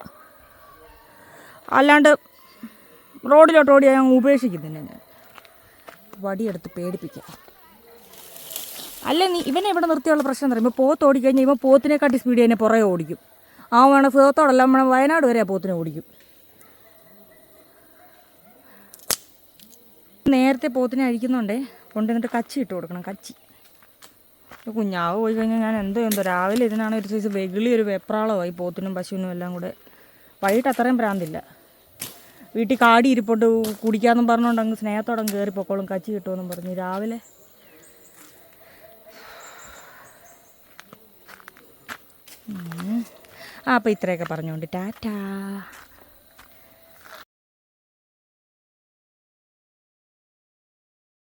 അല്ലാണ്ട് റോഡിലോട്ട് ഓടിയാൽ ഞാൻ ഉപേക്ഷിക്കുന്നില്ല. ഞാൻ വടിയെടുത്ത് പേടിപ്പിക്കാം. അല്ലേ ഇവനെ ഇവിടെ നിർത്തിയുള്ള പ്രശ്നം എന്ന് പറയുമ്പോൾ, പോത്ത് ഓടിക്കഴിഞ്ഞാൽ ഇവൻ പോത്തിനെക്കാട്ടി സ്പീഡ് തന്നെ പുറകെ ഓടിക്കും. ആ വേണം ഫേത്തോടല്ല, നമ്മൾ വയനാട് വരെ പോത്തിനെ ഓടിക്കും. നേരത്തെ പോത്തിനെ അഴിക്കുന്നുണ്ടേ, കൊണ്ടുവന്നിട്ട് കച്ചി ഇട്ട് കൊടുക്കണം. കച്ചി കുഞ്ഞാവ് പോയി കഴിഞ്ഞാൽ ഞാൻ എന്തോ രാവിലെ ഇതിനാണ് ഒരു സൈസ് വെകിളി, ഒരു വെപ്രാളമായി പോത്തിനും പശുവിനും എല്ലാം കൂടെ. വൈകിട്ട് അത്രയും പ്രാന്തില്ല. വീട്ടിൽ കാടി ഇരിപ്പോട്ട് കുടിക്കാമെന്നും പറഞ്ഞുകൊണ്ട് അങ്ങ് സ്നേഹത്തോടെ കയറി പൊക്കോളും. കച്ചി കിട്ടുമെന്നും പറഞ്ഞു രാവിലെ. അപ്പോൾ ഇത്രയൊക്കെ പറഞ്ഞുകൊണ്ട് ടാറ്റാ.